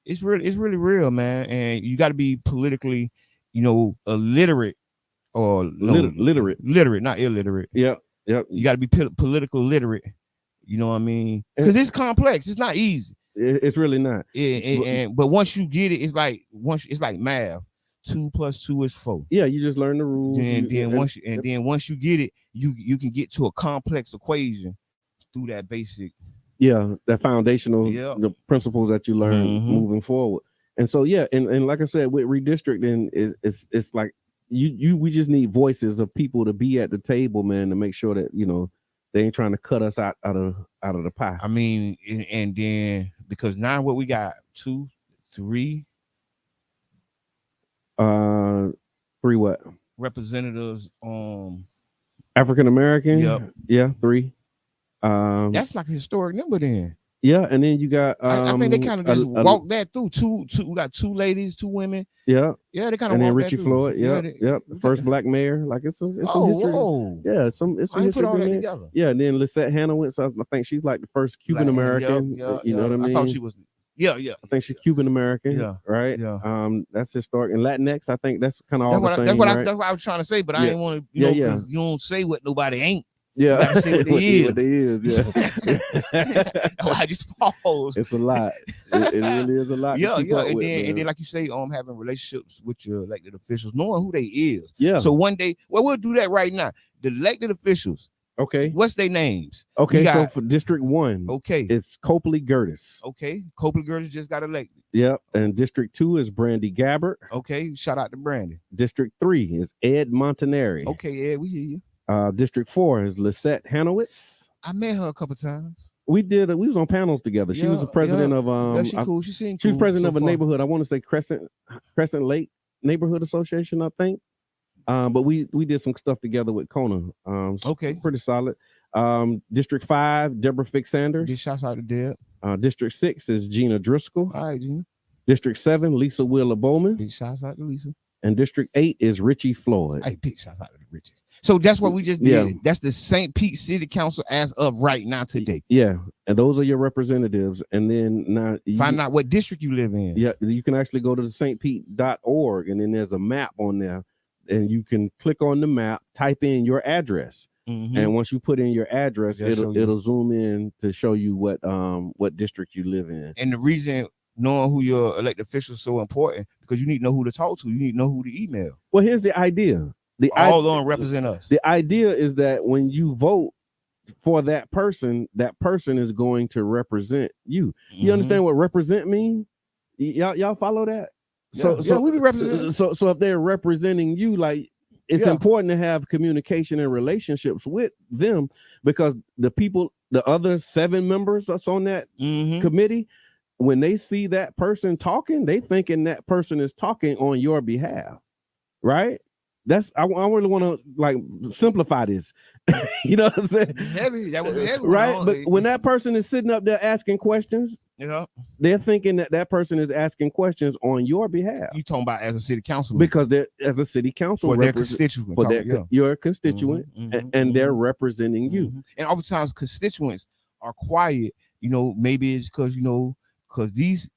it's really real, man. And you got to be politically, illiterate or literate, not illiterate. Yep. You got to be political literate. You know what I mean? Because it's complex. It's not easy. It's really not. But once you get it, it's like math. 2 + 2 is 4. Yeah, you just learn the rules. Then once you get it, you can get to a complex equation through that basic. Yeah, that foundational the principles that you learn moving forward. And so and like I said, with redistricting, it's like we just need voices of people to be at the table, man, to make sure that they ain't trying to cut us out of the pie. I mean, and then because now what we got 2, 3. 3 what? Representatives African American. Yep. Yeah, 3. That's like a historic number then. Yeah, and then you got I think they kind of just walked that through. Two we got 2 ladies, 2 women. Yeah. Yeah, they kind of and then walked Richie that Floyd. Through. Yep. First black mayor. Like it's some history. Whoa. Yeah, it's some I history. put all that together. Yeah, and then Lisette Hanowitz, I think she's like the first Cuban American. You know what I mean? I thought she was. Yeah. I think she's Cuban American. Yeah. Right. Yeah. That's historic. And Latinx, I think that's kind of all the same. That's right? that's what I was trying to say, but I didn't want to, because you don't say what nobody ain't. Yeah, you gotta say what they is. What they is. Yeah. I just pause. It's a lot. It really is a lot. Yeah. And then, like you say, having relationships with your elected officials, knowing who they is. Yeah. So one day, we'll do that right now. The elected officials. Okay. What's their names? Okay, so for District 1, it's Copley Gertis. Okay, Copley Gertis just got elected. Yep, and District 2 is Brandy Gabbert. Okay, shout out to Brandy. District 3 is Ed Montanari. Okay, Ed, we hear you. District 4 is Lisette Hanowitz. I met her a couple times. We was on panels together. She was the president of she cool. She seemed cool. She was president of a neighborhood. I want to say Crescent Lake Neighborhood Association, I think. But we did some stuff together with Kona. Okay, pretty solid. District 5, Deborah Fick Sanders. Big shouts out to Deb. District 6 is Gina Driscoll. All right, Gina. District 7, Lisa Wheeler Bowman. Big shouts out to Lisa. And District 8 is Richie Floyd. Hey, big shouts out to Richie. So that's what we just did. Yeah. That's the St. Pete City Council as of right now today. Yeah, and those are your representatives. And then now find out what district you live in. Yeah, you can actually go to the stpete.org, and then there's a map on there. And you can click on the map, type in your address, and once you put in your address, it'll zoom in to show you what district you live in. And the reason knowing who your elected official is so important, because you need to know who to talk to. You need to know who to email. Well, here's the idea. All of them represent us. The idea is that when you vote for that person is going to represent you. You understand what represent mean? Y'all follow that? So we be representing. So if they're representing you, like it's important to have communication and relationships with them, because the other 7 members that's on that committee, when they see that person talking, they thinking that person is talking on your behalf, right? I really want to like simplify this. You know what I'm saying? Heavy. That was heavy, right? But when that person is sitting up there asking questions, they're thinking that person is asking questions on your behalf. You talking about as a city councilman? Because they're as a city council for their constituent, your constituent, and they're representing you. And oftentimes constituents are quiet. Maybe it's because because these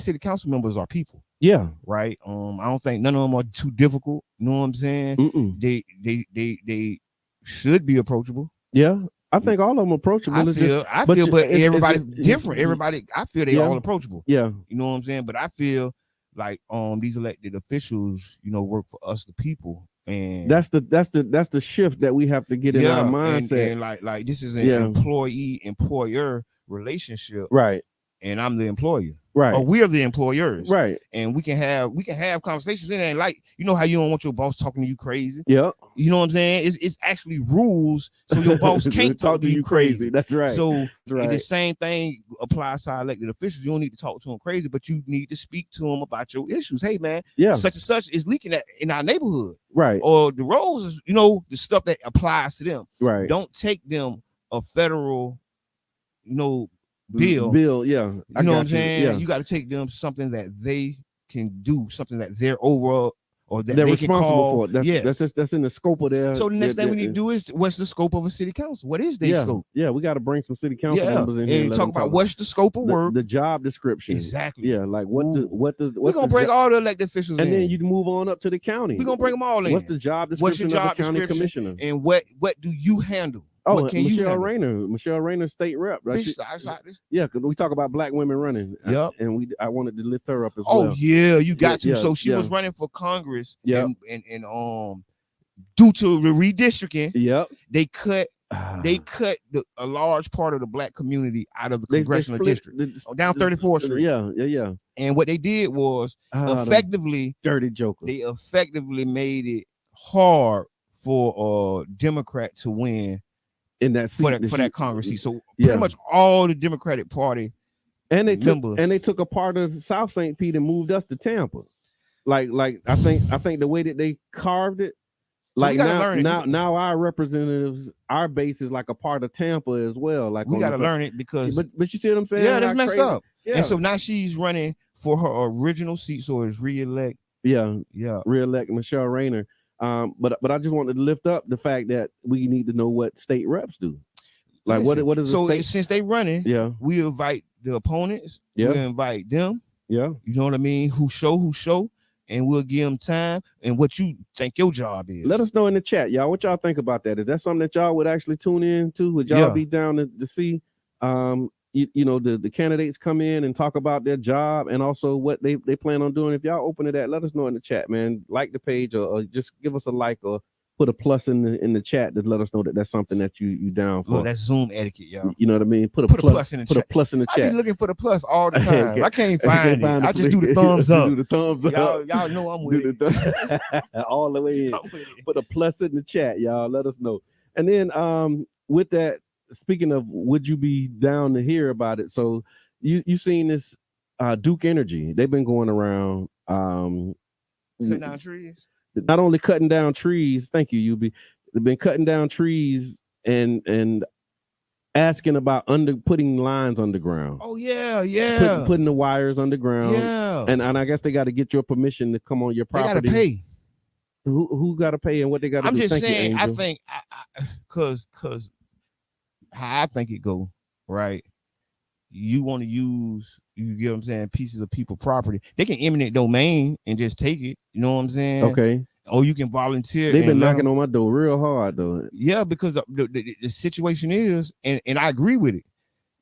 city council members are people. Yeah. Right. I don't think none of them are too difficult. You know what I'm saying? They should be approachable. Yeah. I think all of them approachable. But everybody's different. I feel they all approachable. Yeah. You know what I'm saying? But I feel like these elected officials, work for us the people. And that's the shift that we have to get in our mindset. And like this is an employee-employer relationship. Right. And I'm the employer. Right. Or we're the employers. Right. And we can have conversations in there. Like, how you don't want your boss talking to you crazy. Yeah. You know what I'm saying? It's actually rules so your boss can't talk to you crazy. That's right. So the same thing applies to our elected officials. You don't need to talk to them crazy, but you need to speak to them about your issues. Hey man, such and such is leaking in our neighborhood. Right. Or the roads is, the stuff that applies to them. Right. Don't take them a federal, bill. Yeah, You know what I'm saying? Yeah. You got to take them something that they can do, something that they're over or that they're they can responsible call. for. That's in the scope of their. So the next thing we need to do is what's the scope of a city council? What is their scope? Yeah, we got to bring some city council members in here and talk about what's the scope of work, the job description. Exactly. Yeah, like what does we're gonna bring all the elected officials and in. then you move on up to the county. We're gonna bring them all in. What's the job description of the county commissioner? And what do you handle? Oh, what can Michelle Rayner, state rep. Right? Yeah, because we talk about black women running. Yep. And I wanted to lift her up as well. Oh yeah, you got to. So she was running for Congress. Yeah. And due to the redistricting, they cut a large part of the black community out of the congressional district down 34th Street. Yeah. And what they did was effectively dirty jokers. They effectively made it hard for a Democrat to win in that seat for that Congress seat. So pretty much all the Democratic Party and they took a part of South St. Pete and moved us to Tampa. Like I think the way that they carved it. So like now our representatives, our base is like a part of Tampa as well. Like we gotta learn it because but you see what I'm saying? Yeah, that's messed up. Yeah. And so now she's running for her original seat, so it's re-elect. Yeah, re-elect Michelle Rayner. But I just wanted to lift up the fact that we need to know what state reps do. Like what is so since they running, we invite the opponents, we invite them. Yeah, you know what I mean? Who show. And we'll give them time and what you think your job is. Let us know in the chat, y'all. What y'all think about that? Is that something that y'all would actually tune in to? Would y'all be down to see the candidates come in and talk about their job and also what they plan on doing? If y'all open to that, let us know in the chat, man. Like the page or just give us a like or put a plus in the chat to let us know that that's something that you down for. Oh, that's Zoom etiquette, y'all. You know what I mean? Put a plus in the chat. Put a plus in the chat. I be looking for the plus all the time. I can't find it. I just do the thumbs up. Do the thumbs up. Y'all know I'm with it. All the way in. Put a plus in the chat, y'all. Let us know. And then with that, speaking of, would you be down to hear about it? So you seen this Duke Energy? They've been going around cutting down trees. Not only cutting down trees, thank you, UB. They've been cutting down trees and asking about putting lines underground. Oh yeah. Putting the wires underground. Yeah. And I guess they got to get your permission to come on your property. They got to pay. Who got to pay and what they got to do? I'm just saying. I think because how I think it go right. You want to use, you get what I'm saying, pieces of people property. They can eminent domain and just take it. You know what I'm saying? Okay. Or you can volunteer. They've been knocking on my door real hard though. Yeah, because the situation is, and I agree with it.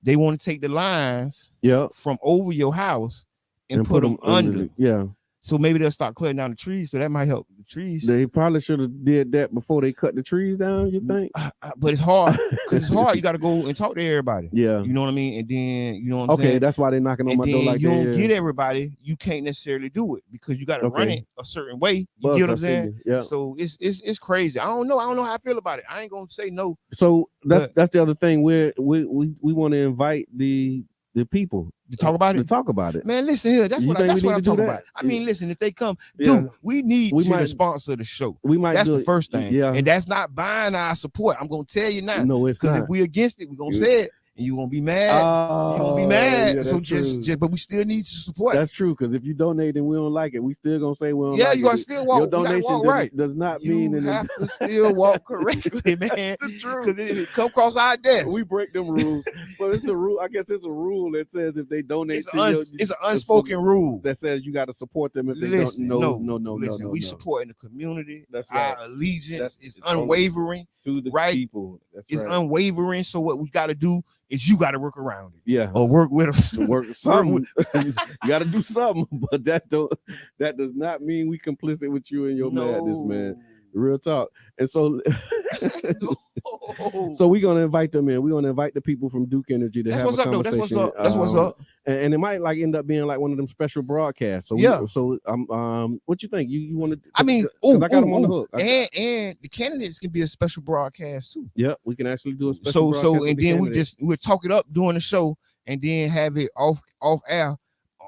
They want to take the lines from over your house and put them under. Yeah. So maybe they'll start cutting down the trees. So that might help the trees. They probably should have did that before they cut the trees down, you think? But it's hard because it's hard. You got to go and talk to everybody. Yeah. You know what I mean? And then, you know what I'm saying? Okay, that's why they're knocking on my door like that. You don't get everybody. You can't necessarily do it because you got to run it a certain way. You get what I'm saying? Yeah. So it's crazy. I don't know how I feel about it. I ain't going to say no. So that's the other thing. We want to invite the people to talk about it. Man, listen here. That's what I'm talking about. I mean, listen, if they come, dude, we need you to sponsor the show. That's the first thing. Yeah. And that's not buying our support. I'm gonna tell you now. No, it's not. Because if we're against it, we're gonna say it. And you're gonna be mad. You're gonna be mad. So just but we still need your support. That's true. Because if you donate and we don't like it, we still gonna say we don't like it. you gotta still walk. Your donation does not mean you have to still walk correctly, man. That's true. Because if it come across our desk, we break them rules. But it's a rule. I guess it's a rule that says if they donate, it's an unspoken rule that says you got to support them if they don't. No. Listen, we support in the community. That's right. Our allegiance is unwavering to the people. It's unwavering. So what we got to do is you got to work around it. Yeah. Or work with us. Work something. You got to do something. But that does not mean we complicit with you and your madness, man. Real talk. And so so we're gonna invite them in. We're gonna invite the people from Duke Energy to have a conversation. That's what's up. And it might like end up being like one of them special broadcasts. So what you think? You want to? I mean, I got them on the hook. And the candidates can be a special broadcast too. Yeah, we can actually do a special broadcast. So and then we'll talk it up during the show and then have it off air.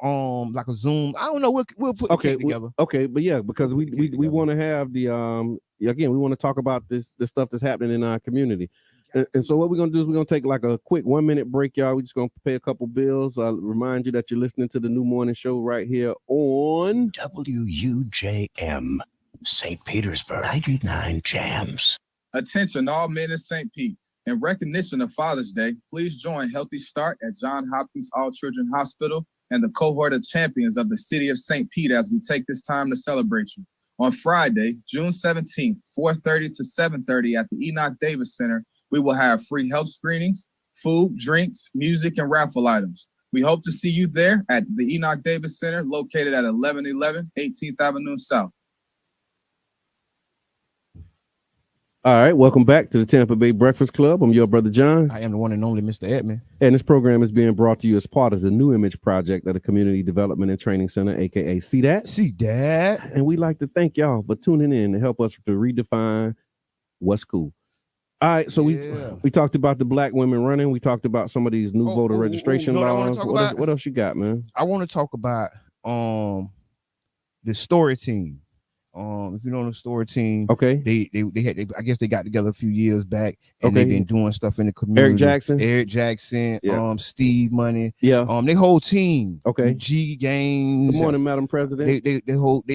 Like a Zoom. I don't know. We'll put it together. Okay, but yeah, because we want to have the again, we want to talk about the stuff that's happening in our community. And so what we're gonna do is we're gonna take like a quick 1 minute break, y'all. We're just gonna pay a couple bills. Remind you that you're listening to the New Morning Show right here on WUJM, St. Petersburg, 99 Jams. Attention, all men in St. Pete. In recognition of Father's Day, please join Healthy Start at Johns Hopkins All Children Hospital and the cohort of champions of the city of St. Pete as we take this time to celebrate you. On Friday, June 17th, 4:30 to 7:30 at the Enoch Davis Center, we will have free health screenings, food, drinks, music, and raffle items. We hope to see you there at the Enoch Davis Center, located at 1111 18th Avenue South. All right, welcome back to the Tampa Bay Breakfast Club. I'm your brother John. I am the one and only Mr. Edmond. And this program is being brought to you as part of the New Image Project at the Community Development and Training Center, aka CDAT. CDAT. And we'd like to thank y'all for tuning in to help us to redefine what's cool. All right, so we talked about the black women running. We talked about some of these new voter registration laws. What else you got, man? I want to talk about the story team. If you know the story team, okay, they I guess they got together a few years back, and they've been doing stuff in the community. Eric Jackson, Steve Money, they whole team, G Gaines. Good morning, Madam President. They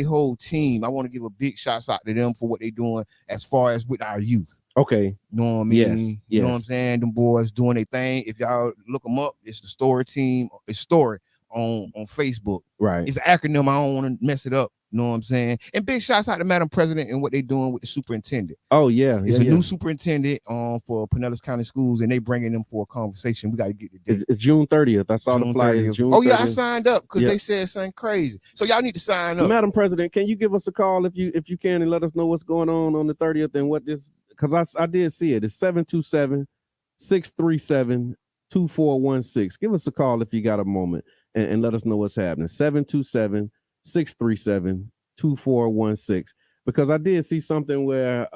whole team. I want to give a big shout out to them for what they're doing as far as with our youth. Okay, know what I mean? You know what I'm saying? Them boys doing their thing. If y'all look them up, it's the story team. It's story on Facebook. Right. It's an acronym. I don't want to mess it up. You know what I'm saying? And big shouts out to Madam President and what they're doing with the superintendent. Oh, yeah. It's a new superintendent for Pinellas County Schools, and they bringing them for a conversation. We got to get the date. It's June 30th. I saw the flyers. June 30th. I signed up because they said something crazy. So y'all need to sign up. Madam President, can you give us a call if you can and let us know what's going on the 30th and what this, because I did see it. It's 727-637-2416. Give us a call if you got a moment and let us know what's happening. 727-637-2416, because I did see something where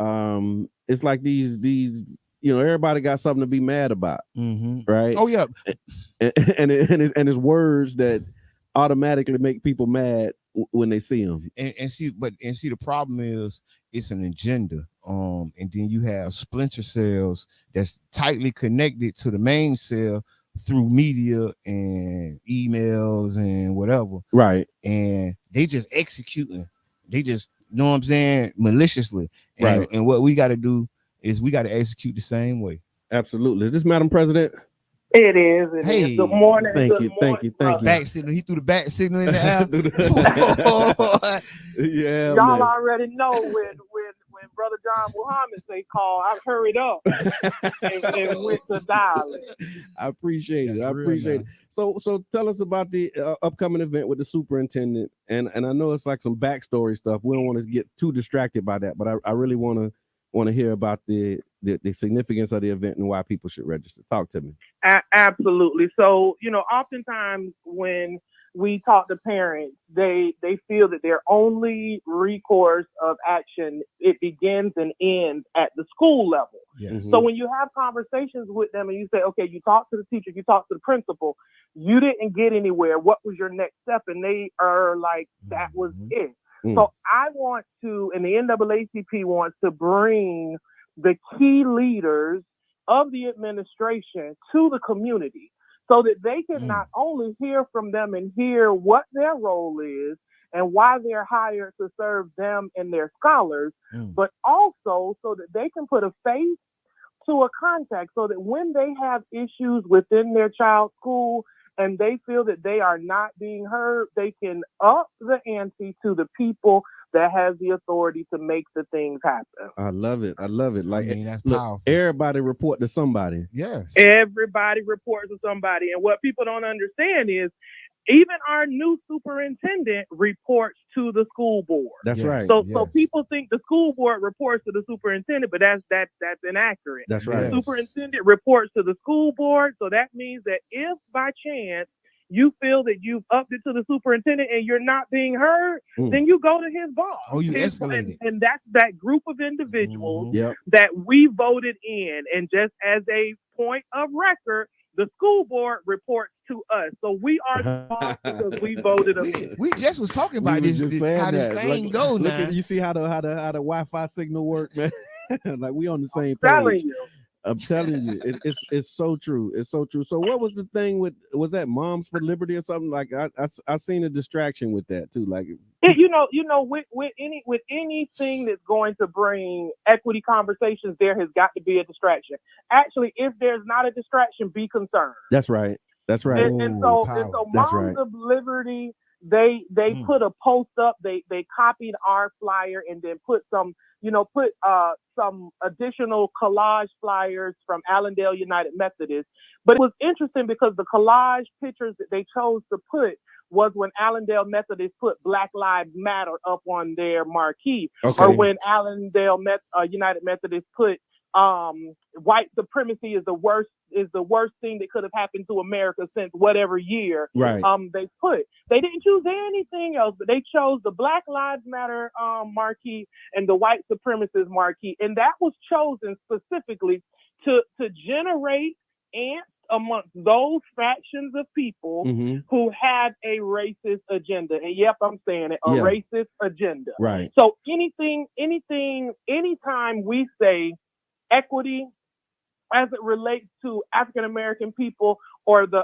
it's like these everybody got something to be mad about, right? Oh yeah, and it's words that automatically make people mad when they see them. And see the problem is it's an agenda, and then you have splinter cells that's tightly connected to the main cell through media and emails and whatever, right? And they just executing, they just, you know what I'm saying, maliciously, right? And what we got to do is we got to execute the same way. Is this Madam President? It is. Hey, good morning. Thank you. Back signal. He threw the back signal in the air. Yeah, y'all already know when Brother John Muhammad say call, I hurried up and went to dial it. I appreciate it. So tell us about the upcoming event with the superintendent, and I know it's like some backstory stuff. We don't want to get too distracted by that, but I really want to hear about the significance of the event and why people should register. Talk to me. Absolutely. So, oftentimes when we talk to parents, they feel that their only recourse of action, it begins and ends at the school level. Yeah. Mm-hmm. So when you have conversations with them and you say, okay, you talk to the teacher, you talk to the principal, you didn't get anywhere. What was your next step? And they are like, that was it. So I want to, and the NAACP wants to bring the key leaders of the administration to the community so that they can not only hear from them and hear what their role is and why they're hired to serve them and their scholars, but also so that they can put a face to a contact so that when they have issues within their child's school and they feel that they are not being heard, they can up the ante to the people that has the authority to make the things happen. I love it. Like, that's powerful. Everybody report to somebody. Yes. Everybody reports to somebody. And what people don't understand is even our new superintendent reports to the school board. That's right. So people think the school board reports to the superintendent, but that's inaccurate. That's right. The superintendent reports to the school board. So that means that if by chance you feel that you've upped it to the superintendent and you're not being heard, then you go to his boss. Oh, you escalated. And that's that group of individuals that we voted in. And just as a point of record, the school board reports to us. So we are the boss because we voted them in. We just was talking about this thing go now. You see how the Wi-Fi signal work, man? Like we on the same I'm telling page. you. I'm telling you, it's so true. It's so true. So what was the thing was that Moms for Liberty or something? Like I seen a distraction with that too. Like with anything that's going to bring equity conversations, there has got to be a distraction. Actually, if there's not a distraction, be concerned. That's right. That's right. And so That's Moms right. of Liberty, they put a post up. They copied our flyer and then put some additional collage flyers from Allendale United Methodist. But it was interesting because the collage pictures that they chose to put was when Allendale Methodist put Black Lives Matter up on their marquee, or when Allendale United Methodist put white supremacy is the worst thing that could have happened to America since whatever year. Right. They didn't choose anything else, but they chose the Black Lives Matter marquee and the white supremacist marquee, and that was chosen specifically to generate angst amongst those fractions of people who have a racist agenda. And yep, I'm saying it, racist agenda. Right. So anytime we say equity as it relates to African American people or the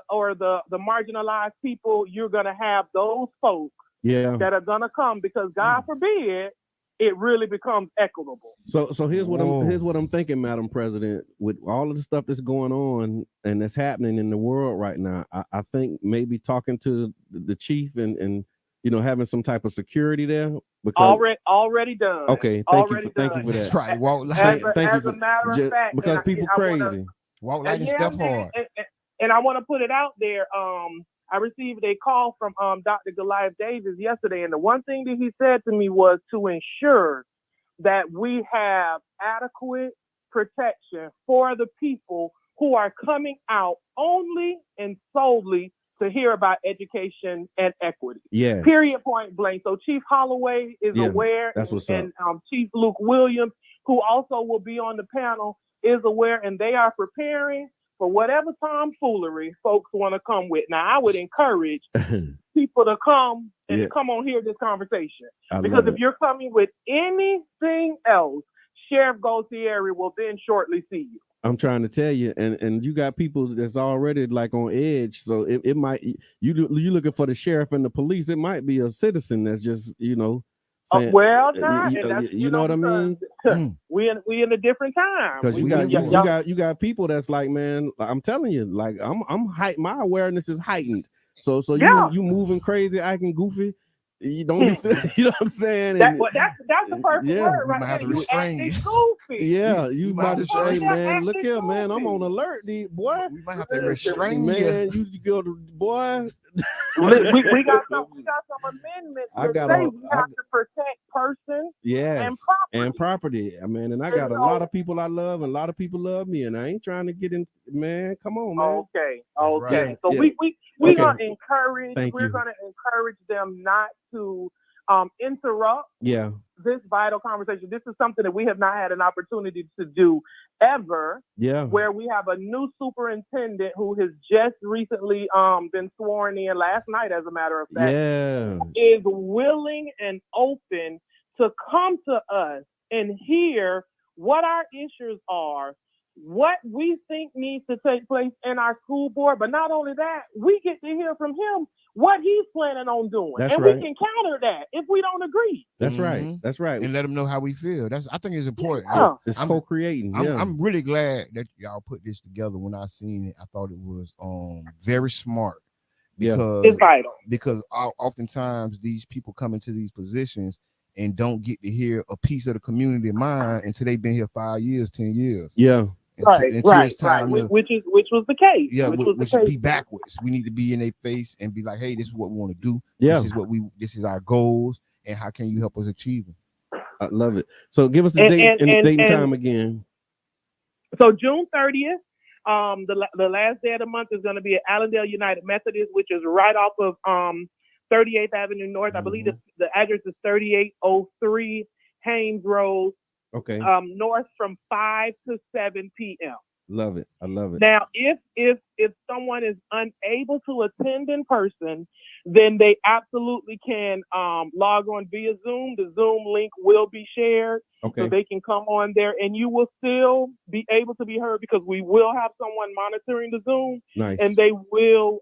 marginalized people, you're gonna have those folks that are gonna come because God forbid it really becomes equitable. So here's what I'm thinking, Madam President, with all of the stuff that's going on and that's happening in the world right now. I think maybe talking to the chief and having some type of security there. Because already done. Okay, thank you for that. That's right. Walk light. As a matter of fact, because people crazy. Walk light and step hard. And I want to put it out there. I received a call from Dr. Goliath Davis yesterday, and the one thing that he said to me was to ensure that we have adequate protection for the people who are coming out only and solely to hear about education and equity. Yeah. Period, point blank. So Chief Holloway is aware, and Chief Luke Williams, who also will be on the panel, is aware, and they are preparing for whatever tomfoolery folks want to come with. Now, I would encourage people to come and come on here this conversation. Because if you're coming with anything else, Sheriff Gautieri will then shortly see you. I'm trying to tell you, and you got people that's already like on edge. So it might you looking for the sheriff and the police. It might be a citizen that's just saying, you know what I mean. We in a different time. Because you got people that's like, man, I'm telling you, like I'm heightened. My awareness is heightened. So you moving crazy, acting goofy. You don't be, you know what I'm saying? That's the perfect word right there. You acting goofy. Yeah, you about to say, man, look here, man, I'm on alert, boy. We might have to restrain man. You go to boy. we got some amendments. We have to protect person and property. I mean, and I got a lot of people I love, and a lot of people love me, and I ain't trying to get in. Man, come on, man. Okay. Right. So we're gonna encourage. We're gonna encourage them not to interrupt this vital conversation. This is something that we have not had an opportunity to do ever. Where we have a new superintendent who has just recently been sworn in last night, as a matter of fact, is willing and open to come to us and hear what our issues are, what we think needs to take place in our school board. But not only that, we get to hear from him what he's planning on doing. We can counter that if we don't agree. That's right. That's right. And let them know how we feel. I think it's important. It's co-creating. I'm really glad that y'all put this together. When I seen it, I thought it was very smart. Because it's vital. Because oftentimes these people come into these positions and don't get to hear a piece of the community mind until they've been here 5 years, 10 years. Yeah. Right. Which was the case. Yeah, which should be backwards. We need to be in their face and be like, hey, this is what we want to do. Yeah. This is our goals, and how can you help us achieve them? I love it. So give us the date and time again. So June 30th, the last day of the month is going to be at Allendale United Methodist, which is right off of 38th Avenue North. I believe the address is 3803 Haynes Road. Okay. North from 5 to 7 p.m. Love it. I love it. Now, if someone is unable to attend in person, then they absolutely can log on via Zoom. The Zoom link will be shared, Okay. so they can come on there, and you will still be able to be heard because we will have someone monitoring the Zoom, Nice. and they will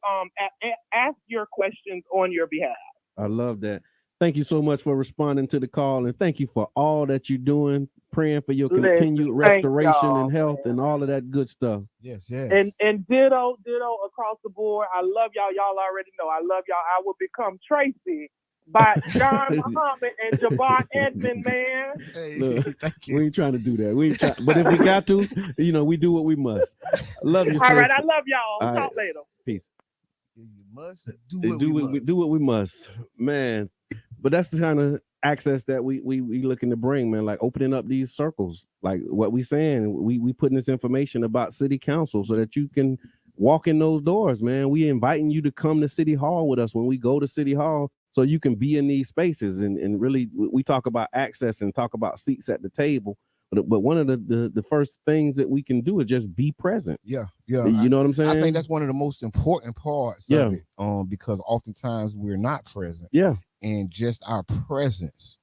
ask your questions on your behalf. I love that. Thank you so much for responding to the call, and thank you for all that you're doing, praying for your continued restoration and health and all of that good stuff. Yes, yes. And ditto across the board. I love y'all. Y'all already know I love y'all. I will become Tracy by John Muhammad and Jabbar Edmond, man. Hey, Look, thank you. we ain't trying to do that. We ain't try, but if we got to, we do what we must. I love you. All right, sis. I love y'all. All Talk right. later. Peace. You must do what we must, man. But that's the kind of access that we looking to bring, man. Like opening up these circles, like what we saying. We putting this information about city council so that you can walk in those doors, man. We inviting you to come to City Hall with us when we go to City Hall, so you can be in these spaces and really we talk about access and talk about seats at the table. But one of the first things that we can do is just be present. Yeah. You know what I'm saying? I think that's one of the most important parts of it. Because oftentimes we're not present. Yeah. And just our presence,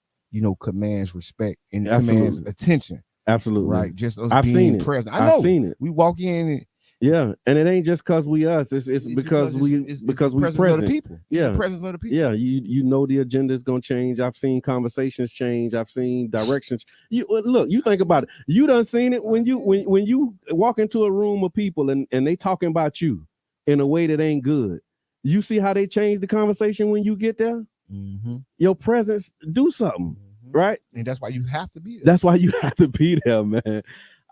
commands respect and Absolutely. commands attention. Absolutely. Right. Just us I've being seen present. I've seen it. We walk in and yeah, and it ain't just because we us. It's because we present. Of the people. It's the presence of the people. Yeah, you know the agenda is gonna change. I've seen conversations change. I've seen directions. You think about it. You done seen it when you walk into a room of people and they talking about you in a way that ain't good. You see how they change the conversation when you get there. Mm-hmm. Your presence do something, right? And that's why you have to be there. That's why you have to be there, man.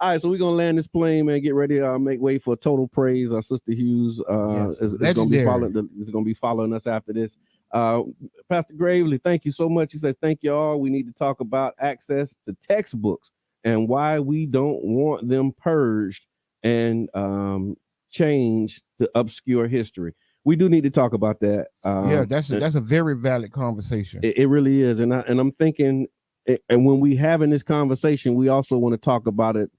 All right, so we're gonna land this plane, man. Get ready to make way for Total Praise. Our sister Hughes is gonna be following us after this. Pastor Gravely, thank you so much. He said, "Thank you all. We need to talk about access to textbooks and why we don't want them purged and changed to obscure history." We do need to talk about that. That's a very valid conversation. It really is, and I'm thinking, and when we having this conversation, we also want to talk about it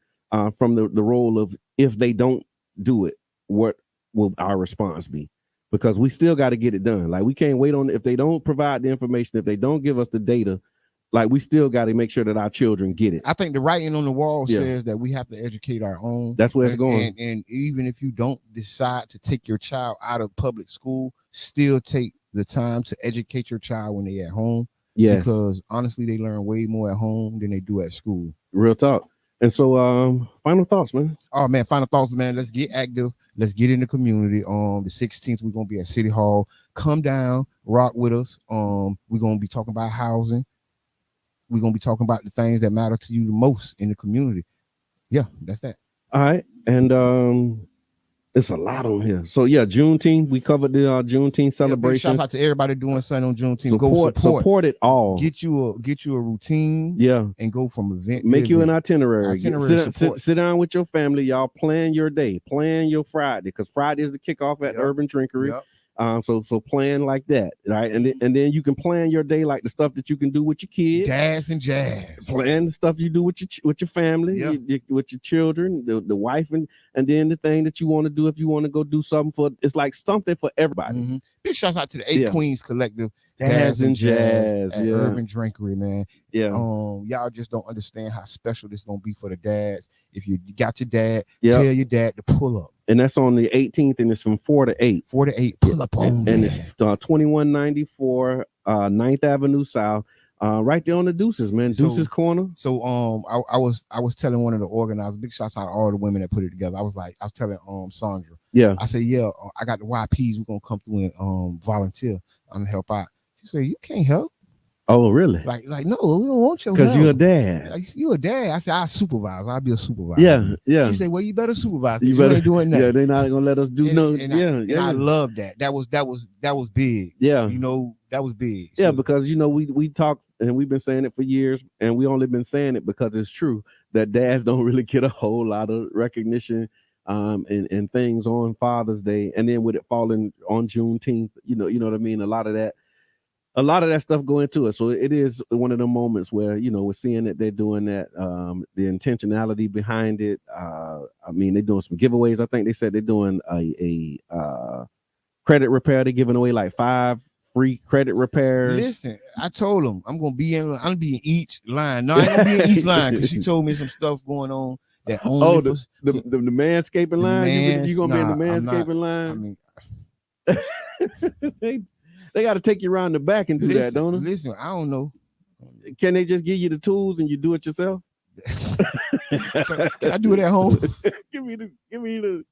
from the role of if they don't do it, what will our response be? Because we still got to get it done. Like we can't wait on if they don't provide the information, if they don't give us the data, like we still got to make sure that our children get it. I think the writing on the wall says that we have to educate our own. That's where it's going. And even if you don't decide to take your child out of public school, still take the time to educate your child when they're at home. Yes. Because honestly, they learn way more at home than they do at school. Real talk. And so final thoughts, man. Oh man, final thoughts, man. Let's get active. Let's get in the community. The 16th, we're gonna be at City Hall. Come down, rock with us. We're gonna be talking about housing. We're gonna be talking about the things that matter to you the most in the community. Yeah, that's that. All right. And it's a lot on here. So yeah, Juneteenth. We covered the Juneteenth celebration. Shout out to everybody doing something on Juneteenth. Support it all. Get you a routine. Yeah, and go from event. Make you an itinerary. Sit down with your family. Y'all plan your day. Plan your Friday because Friday is the kickoff at Urban Drinkery. Yep. So plan like that, right? And then you can plan your day like the stuff that you can do with your kids. Dance and jazz. Plan the stuff you do with your family, with your children, the wife, and then the thing that you want to do if you want to go do something for. It's like something for everybody. Mm-hmm. Big shouts out to the 8 Queens Collective, Dance and Jazz at Urban Drinkery, man. Yeah. Y'all just don't understand how special this gonna be for the dads. If you got your dad, tell your dad to pull up. And that's on the 18th, and it's from 4 to 8. 4 to 8. Pull up on and it's 2194 9th Avenue South, right there on the Deuces, man. Deuces Corner. So I was telling one of the organizers, big shouts out to all the women that put it together. I was telling Sandra. Yeah. I said, I got the YPs. We're gonna come through and volunteer and help out. She said, you can't help. Oh, really? Like no, we don't want your help. Because you're a dad. You're a dad. I said, I'll supervise. I'll be a supervisor. Yeah. She said, well, you better supervise. You ain't doing that. Yeah, they're not gonna let us do I love that. That was big. Yeah. That was big. Yeah, because we talked and we've been saying it for years, and we only been saying it because it's true that dads don't really get a whole lot of recognition and things on Father's Day, and then with it falling on Juneteenth, you know what I mean? A lot of that. a lot of that stuff go into it. So it is one of the moments where, you know, we're seeing that they're doing that, the intentionality behind it. I mean, they're doing some giveaways. I think they said they're doing a credit repair. They're giving away like 5 free credit repairs. Listen, I told them I'm gonna be in each line. No, I ain't gonna be in each line because she told me some stuff going on that only the manscaping line. You gonna be in the manscaping line? I mean, they got to take you around the back and do that, don't they? Listen, I don't know. Can they just give you the tools and you do it yourself? Can I do it at home? give me the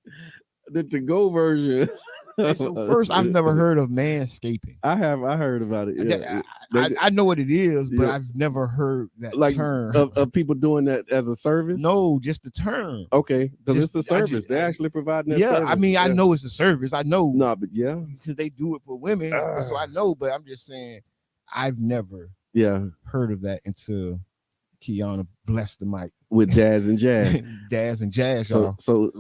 to-go version. So first, I've never heard of manscaping. I heard about it. Yeah. I know what it is, but I've never heard that term of people doing that as a service. No, just the term. Okay, because it's a service. They're actually providing that. Yeah, service. I mean, I know it's a service. I know. No, but yeah, because they do it for women, so I know. But I'm just saying, I've never heard of that until Qiana blessed the mic with Daz and Jazz. Daz and Jazz, y'all. So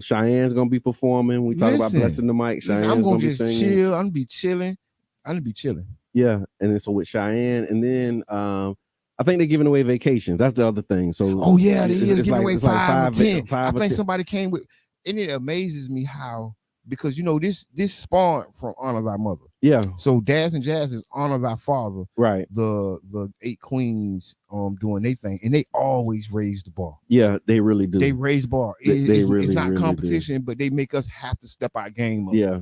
Cheyenne's gonna be performing. We talk about blessing the mic. Cheyenne's I'm gonna be just singing. chill. I'm gonna be chilling. Yeah, and then so with Cheyenne, and then I think they're giving away vacations. That's the other thing. So they is giving away 5 or 10. I think 10. somebody came with, and it amazes me how, because you know this spawned from Honor Thy Mother. Yeah. So Daz and Jazz is Honor Thy Father. Right. The 8 queens doing their thing, and they always raise the bar. Yeah, they really do. They raise the bar. It's not competition, but they make us have to step our game up. Yeah.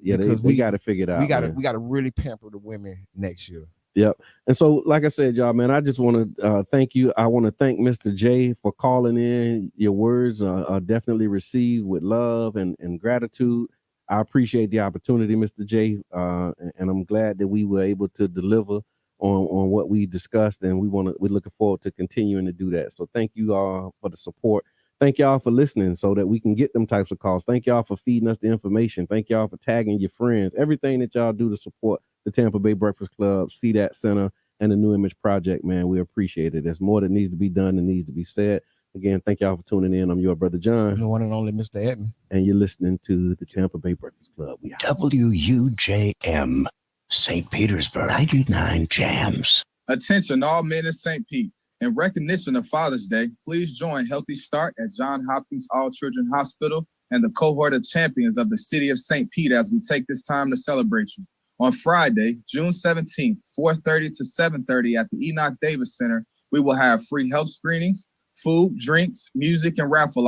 Because we got to figure it out. We got to really pamper the women next year. Yep. And so, like I said, y'all, man, I just want to thank you. I want to thank Mr. J for calling in. Your words are definitely received with love and gratitude. I appreciate the opportunity, Mr. J, and I'm glad that we were able to deliver on what we discussed, and we're looking forward to continuing to do that. So thank you all for the support. Thank y'all for listening so that we can get them types of calls. Thank y'all for feeding us the information. Thank y'all for tagging your friends. Everything that y'all do to support the Tampa Bay Breakfast Club, See That Center, and the New Image Project, man, we appreciate it. There's more that needs to be done and needs to be said. Again, thank y'all for tuning in. I'm your brother John. I'm the one and only Mr. Edmond. And you're listening to the Tampa Bay Breakfast Club. WUJM, St. Petersburg, 99 Jams. Attention, all men in St. Pete. In recognition of Father's Day, please join Healthy Start at Johns Hopkins All Children Hospital and the cohort of champions of the city of St. Pete as we take this time to celebrate you. On Friday, June 17th, 4:30 to 7:30 at the Enoch Davis Center, we will have free health screenings, food, drinks, music, and raffle